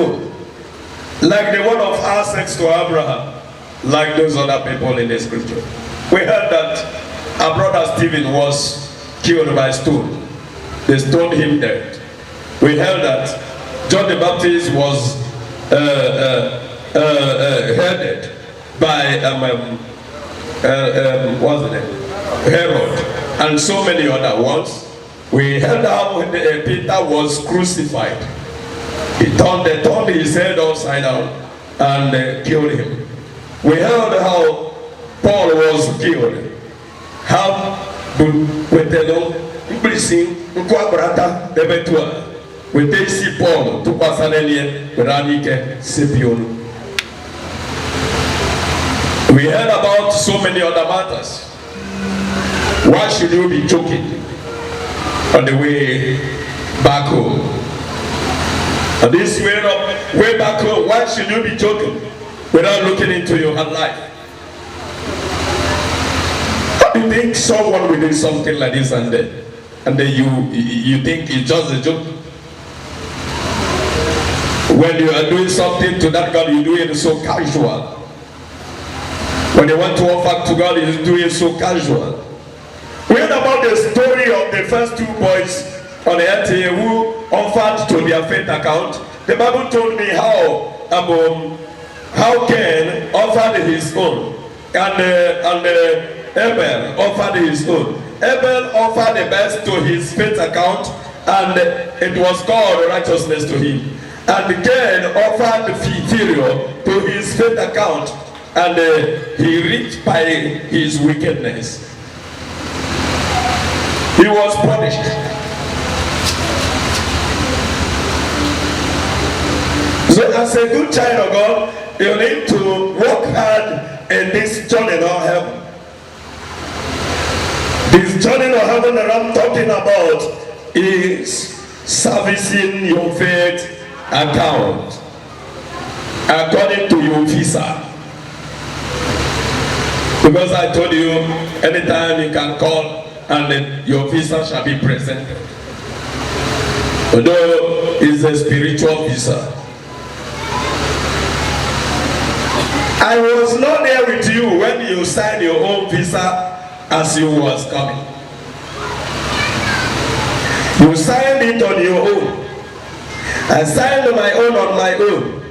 Like the one of Isaac to Abraham, like those other people in the scripture. We heard that our brother Stephen was killed by stone. They stoned him dead. We heard that John the Baptist was headed by what's the name? Herod, and so many other ones. We heard how Peter was crucified. They turned his head upside down and killed him. We heard how Paul was killed. How with the Paul to We heard about so many other matters. Why should you be choking on the way back home? And this way back home, why should you be joking without looking into your own life? How do you think someone will do something like this and then you think it's just a joke? When you are doing something to that God, you do it so casual. When you want to offer to God, you do it so casual. We heard about the story of the first two boys on the LTA who offered to their faith account. The Bible told me how Cain offered his own, and Abel offered his own. Abel offered the best to his faith account, and it was called righteousness to him. And Cain offered the inferior to his faith account, and he reached by his wickedness. He was punished. So as a good child of God, you need to work hard in this journey of heaven. This journey of heaven that I'm talking about is servicing your faith account according to your visa. Because I told you, anytime you can call and then your visa shall be presented. Although it's a spiritual visa. I was not there with you when you signed your own visa as you was coming. You signed it on your own. I signed my own on my own.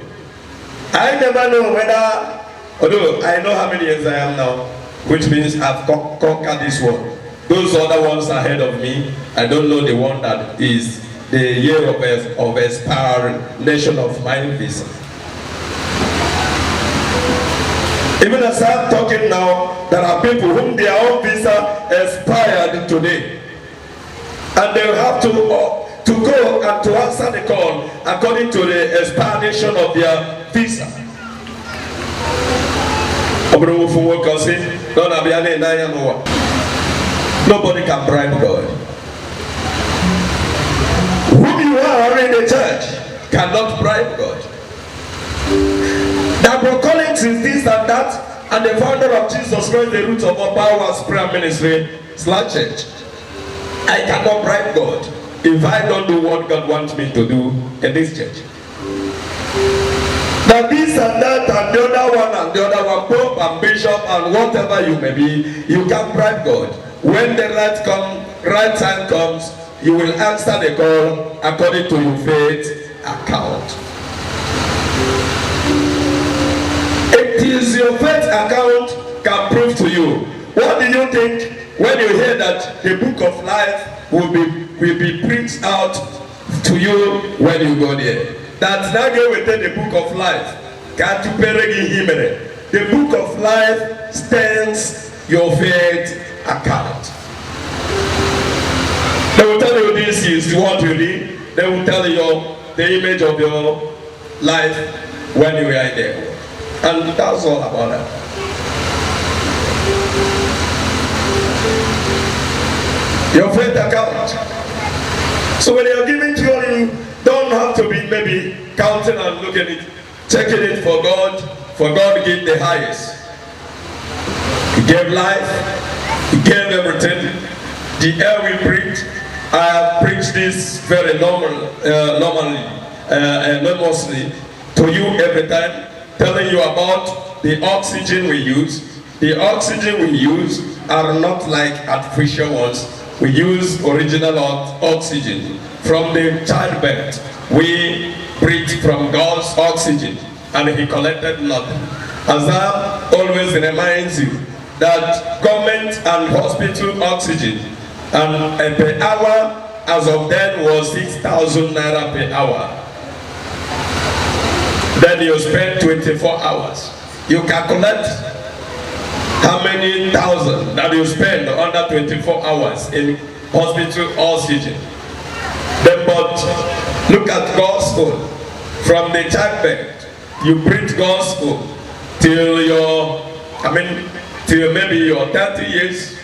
I never know whether, although I know how many years I am now, which means I've conquered this one. Those other ones ahead of me, I don't know the one that is the year of expiration of my visa. Even as I'm talking now, there are people whom their own visa expired today. And they will have to go and to answer the call according to the expiration of their visa. Nobody can bribe God. Whom you are in the church cannot bribe God. That Collins is this and that, and the founder of Jesus Christ, the root of our powers, prayer ministry, /church. I cannot bribe God if I don't do what God wants me to do in this church. Now this and that and the other one, Pope and Bishop and whatever you may be, you can bribe God. When the right time comes, you will answer the call according to your faith account. It is your faith account can prove to you. What do you think when you hear that the book of life will be preached out to you when you go there? That now go within the book of life. Can't you pay the book of life stands your faith account. They will tell you this is what you need. They will tell you the image of your life when you are there. And that's all about that. Your faith account. So when you're giving to God, you don't have to be maybe counting and looking at it, checking it for God. For God gave the highest. He gave life. He gave everything. The air we breathe. I have preached this very enormously to you every time, telling you about the oxygen we use. The oxygen we use are not like artificial ones. We use original oxygen. From the childbirth, we breathe from God's oxygen, and He collected nothing. As that always reminds you that government and hospital oxygen and per hour as of then was 6,000 naira per hour. Then you spend 24 hours. You calculate how many thousand that you spend under 24 hours in hospital oxygen. Then, but look at God's own. From the childbirth, you breathe God's own till till maybe your 30 years,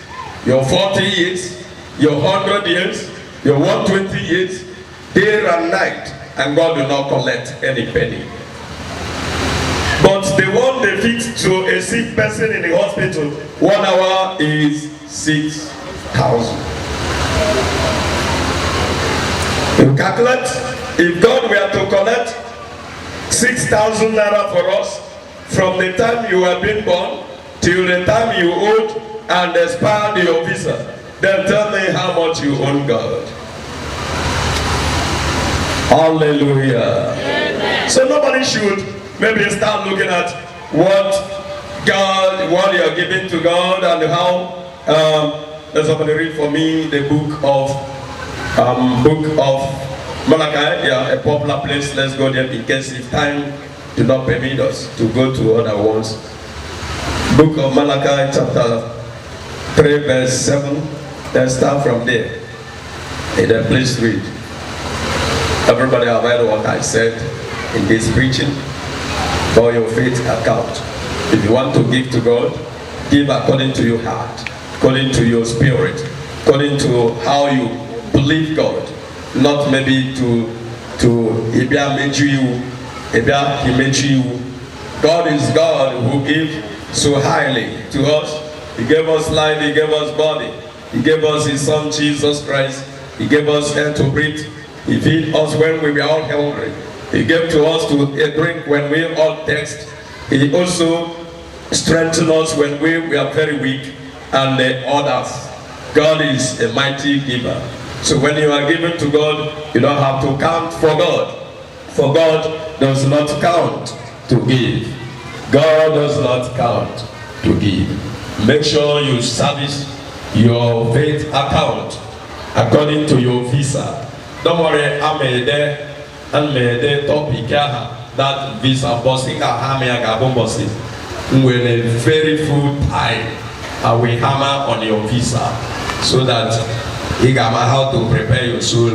your 40 years, your 100 years, your 120 years, day and night, and God will not collect any penny. But the one they fix to a sick person in the hospital, 1 hour is 6,000. You calculate, if God were to collect 6,000 naira for us from the time you were being born till the time you owed and expired your visa, then tell me how much you owe God. Hallelujah. Amen. So nobody should maybe start looking at what you are giving to God and how. Let somebody read for me the book of Malachi. Yeah, a popular place. Let's go there in case if time do not permit us to go to other ones. Book of Malachi, chapter 3, verse 7. Let's start from there. And then please read. Everybody have heard what I said in this preaching about your faith account. If you want to give to God, give according to your heart, according to your spirit, according to how you believe God, not maybe to God is God who gives so highly to us. He gave us life, He gave us body, He gave us His Son Jesus Christ, He gave us air to breathe, He fed us when we were all hungry, He gave to us to drink when we were all thirsty. He also strengthened us when we were very weak, and others. God is a mighty giver. So when you are giving to God, you don't have to count for God. For God does not count to give. God does not count to give. Make sure you service your faith account according to your visa. Don't worry, I made the topic that visa bossing bossing. With a very full time, I will hammer on your visa so that you can know how to prepare your soul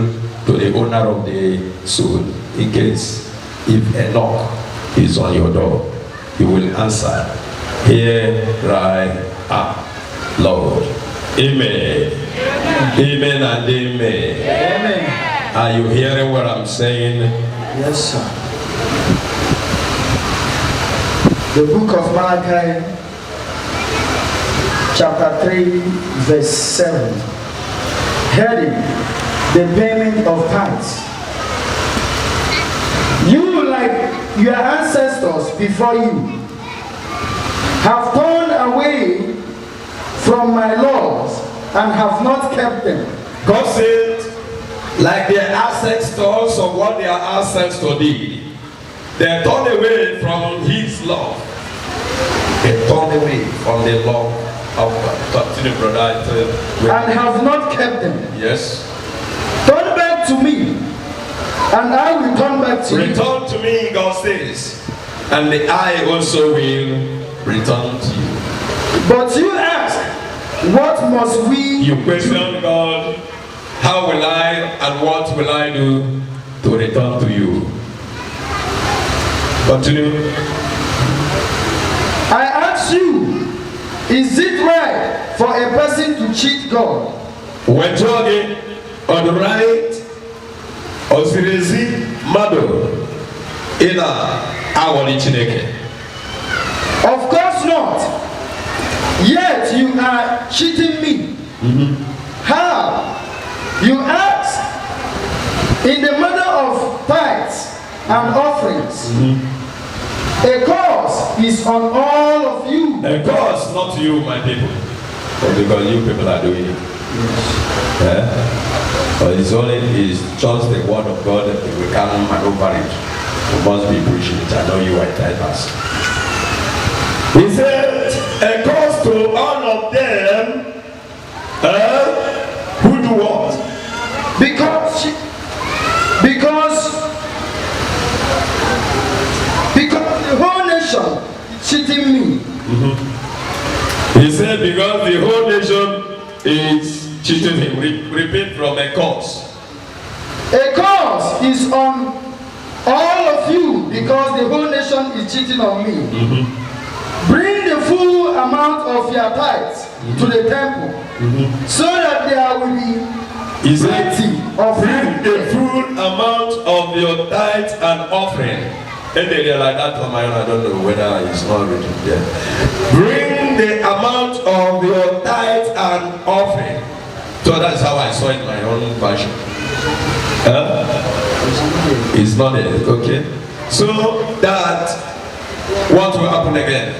to the owner of the soul. In case if a knock is on your door, you will answer, "Here I am, Lord." Amen. Amen and amen. Amen. Are you hearing what I'm saying? Yes, sir. The book of Malachi, chapter 3, verse 7. Heading, the payment of tithes. You, like your ancestors before you, have turned away from my laws and have not kept them. God said, like their ancestors of what their ancestors did, they turned away from His law. They turned away from the law of God. Continue, brother. And have not kept them. Yes. Turn back to me, and I will turn back to you. Return to me, God says, and I also will return to you. But you ask, what must we You question God, how will I and what will I do to return to you? Continue. I ask you, is it right for a person to cheat God? When jogging on the right, Osirezi Mado Ina Awali Chineke. Of course not. Yet you are cheating me. How? You ask in the matter of tithes and offerings. A curse is on all of you. A curse, not you, my people, but because you people are doing it. But it's just the word of God that we can't maneuver it. We must be preaching it. I know you are tithers. He said, a curse to all of them who do what? Because the whole nation is cheating me. He said, because the whole nation is cheating him. Repeat from a curse. A curse is on all of you because the whole nation is cheating on me. Bring the full amount of your tithes to the temple so that there will be He said, plenty of bring the full amount of your tithe and offering. And they like that on my own, I don't know whether it's not written there. Bring the amount of your tithe and offering. So that's how I saw it in my own version. It's not it, okay? So that, what will happen again?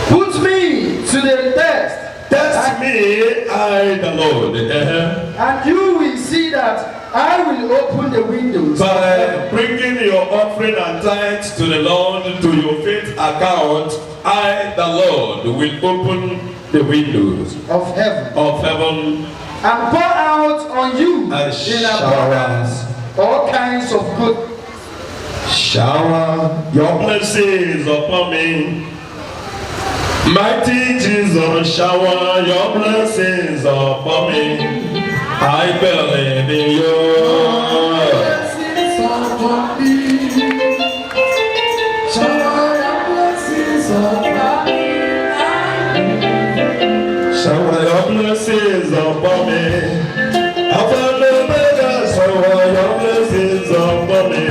put me to the test. Test me, I the Lord. And you will see that I will open the windows. By bringing your offering and tithes to the Lord to your faith account, I, the Lord, will open the windows of heaven and pour out on you in abundance all kinds of good. Shower your blessings upon me. Mighty Jesus, shower your blessings upon me. I believe in you. Shower your blessings upon me. Shower your blessings upon me.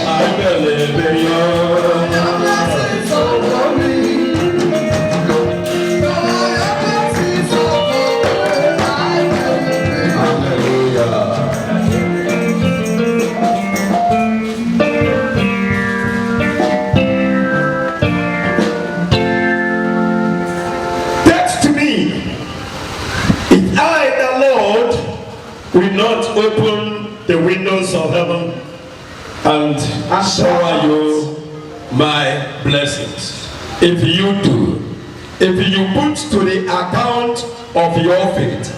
I believe in you. Will not open the windows of heaven and shower you my blessings. If you do, if you put to the account of your faith,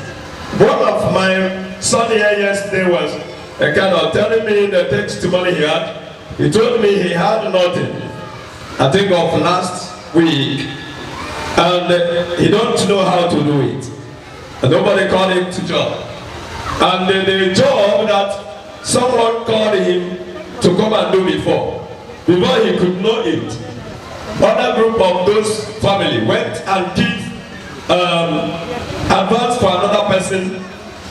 one of my son here yesterday was kind of telling me the testimony he had. He told me he had nothing, I think of last week, and he don't know how to do it. And nobody called him to job. And the job that someone called him to come and do before he could know it, other group of those family went and give advance for another person,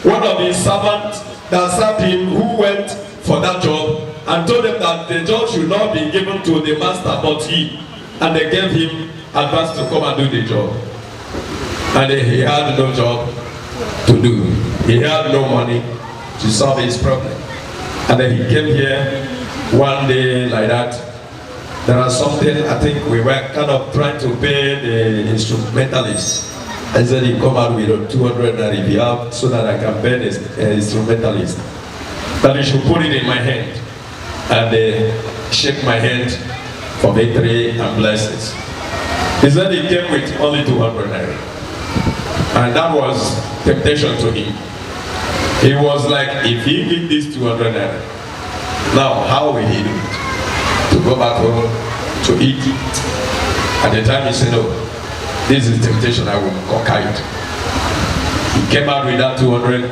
one of his servants that served him, who went for that job and told them that the job should not be given to the master but he, and they gave him advance to come and do the job, and he had no job to do. He had no money to solve his problem. And then he came here one day like that. There was something, I think we were kind of trying to pay the instrumentalist. I said he come out with 200 that if you have, so that I can pay the instrumentalist. That he should put it in my hand and shake my hand for victory and blessings. He said he came with only 200 naira. And that was temptation to him. He was like, if he give this 200 naira, now how will he do it? To go back home, to eat it. At the time he said, no, this is temptation, I will conquer it. He came out with that 200.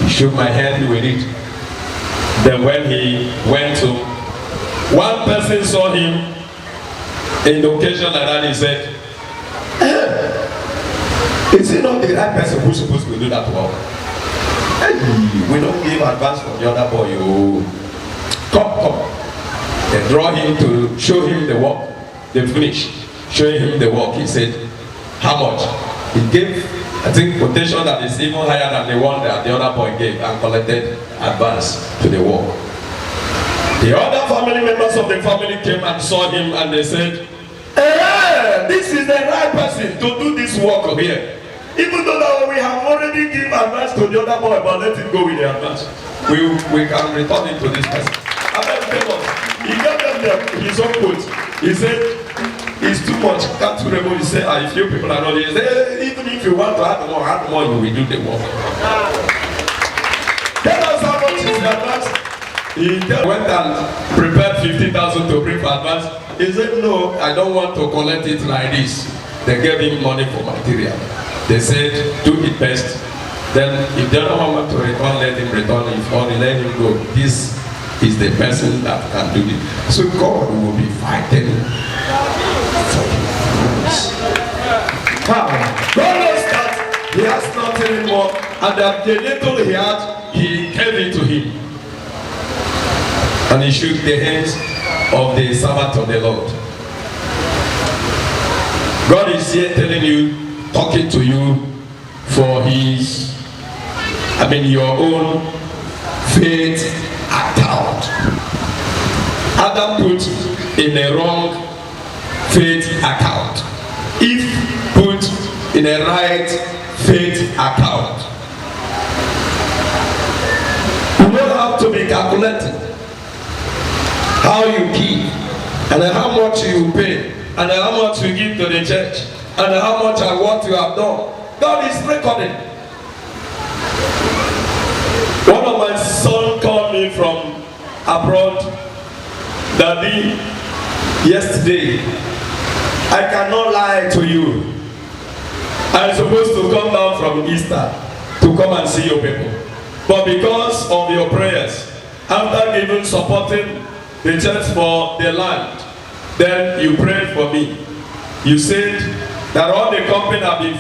He shook my hand with it. Then when he went to, one person saw him in the occasion like that, he said, is he not the right person who's supposed to do that work? Hey, we don't give advance from the other boy. Oh. Come. They draw him to show him the work. They finish showing him the work. He said, how much? He gave, I think, quotation that is even higher than the one that the other boy gave and collected advance to the work. The other family members of the family came and saw him and they said, hey, this is the right person to do this work here. Even though that we have already given advance to the other boy, but let him go with the advance. We can return it to this person. And then he gave them his own quote. He said, it's too much. Can't you remember? He said, if you people are not, he said, even if you want to add more, you will do the work. Tell us how much is the advance. He went and prepared 50,000 to bring for advance. He said, no, I don't want to collect it like this. They gave him money for material. They said, do it best. Then if the other one want to return, let him return. If only let him go. This is the person that can do it. So God will be fighting for you. God knows that he has nothing anymore. And that the little he had, he gave it to him. And he shook the hands of the servant of the Lord. God is here telling you, talking to you for his, your own faith account. Adam put in a wrong faith account. Eve put in a right faith account. You don't have to be calculating how you give, and how much you pay, and how much you give to the church, and how much and what you have done. God is recording. One of my sons called me from abroad. Daddy, yesterday, I cannot lie to you. I'm supposed to come down from Easter to come and see your people. But because of your prayers, after even supporting the church for the land, then you prayed for me. You said that all the company have been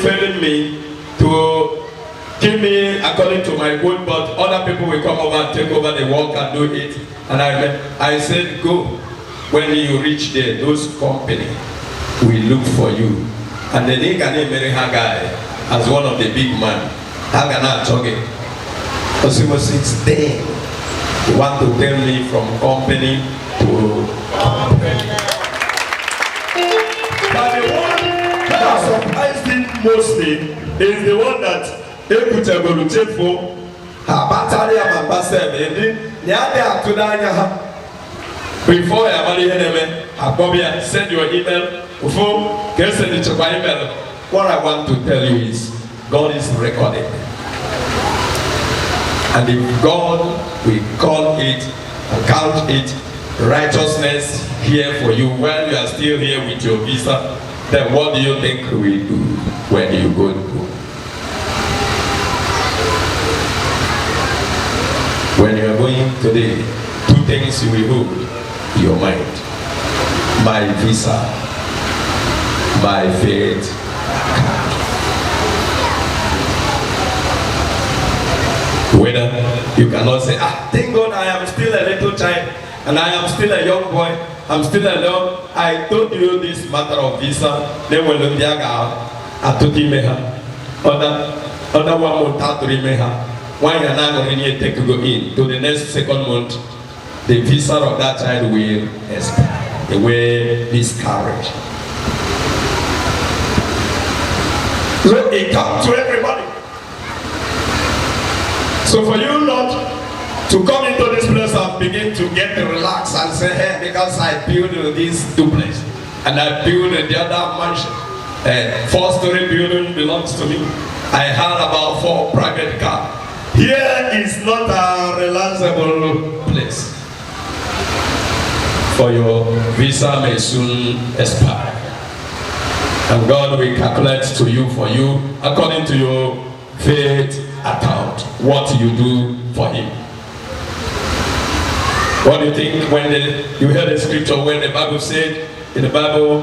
failing me to give me according to my quote, but other people will come over and take over the work and do it. And I said, go. When you reach there, those company will look for you. And then they can marry Haggai as one of the big men. Haggai not talking. Because it's there. You want to tell me from company to company. But the one that surprised him mostly is the one that Ekutagolutefo, Abatari Ambassador, before I marry him, send your email, phone, can send it to my email. What I want to tell you is, God is recording. And if God will call it and count it righteousness here for you while you are still here with your visa, then what do you think we do when you go to go? When you are going today, two things you will hold in your mind. My visa, my faith. Whether you cannot say, thank God I am still a little child and I am still a young boy, I'm still alone. I told you this matter of visa, then when you other one month after why you are not going to take to go in to the next second month, the visa of that child will expire. They will miscarriage. So it comes to everybody. So for you not to come into this place and begin to get relaxed and say, hey, because I built this duplex and I built the other mansion, 4-story building belongs to me. I had about 4 private cars. Here is not a relaxable place. for your visa may soon expire. And God will calculate to you for you according to your faith account what you do for him. What do you think when you heard the scripture when the Bible said in the Bible,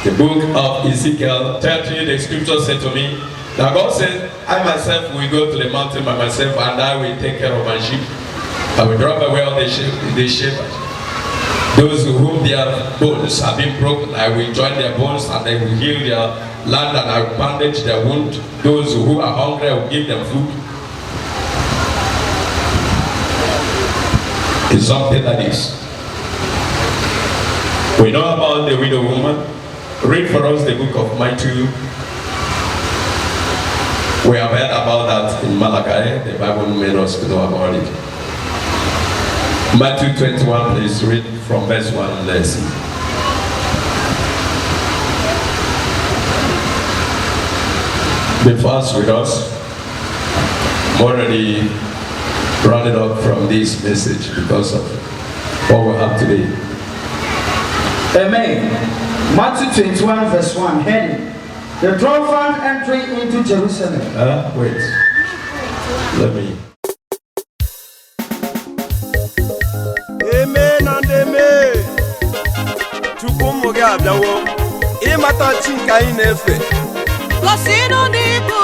the book of Ezekiel 30, the scripture said to me, now God said, I myself will go to the mountain by myself and I will take care of my sheep. I will drive away all the sheep. Those whom their bones have been broken, I will join their bones and I will heal their land and I will bandage their wound. Those who are hungry, I will give them food. It's something like this. We know about the widow woman. Read for us the book of Matthew. We have heard about that in Malachi. The Bible made us to know about it. Matthew 21, please read from verse 1. Let's see. Be fast with us. I'm already rounded up from this message because of what we have today. Amen. Matthew 21 verse 1 heading, the triumphant entry into Jerusalem. Wait. Let me. Amen and amen. Chukwumuga abịawo ịmata chi nke anyị na-efe. Gosi nụ n'ibu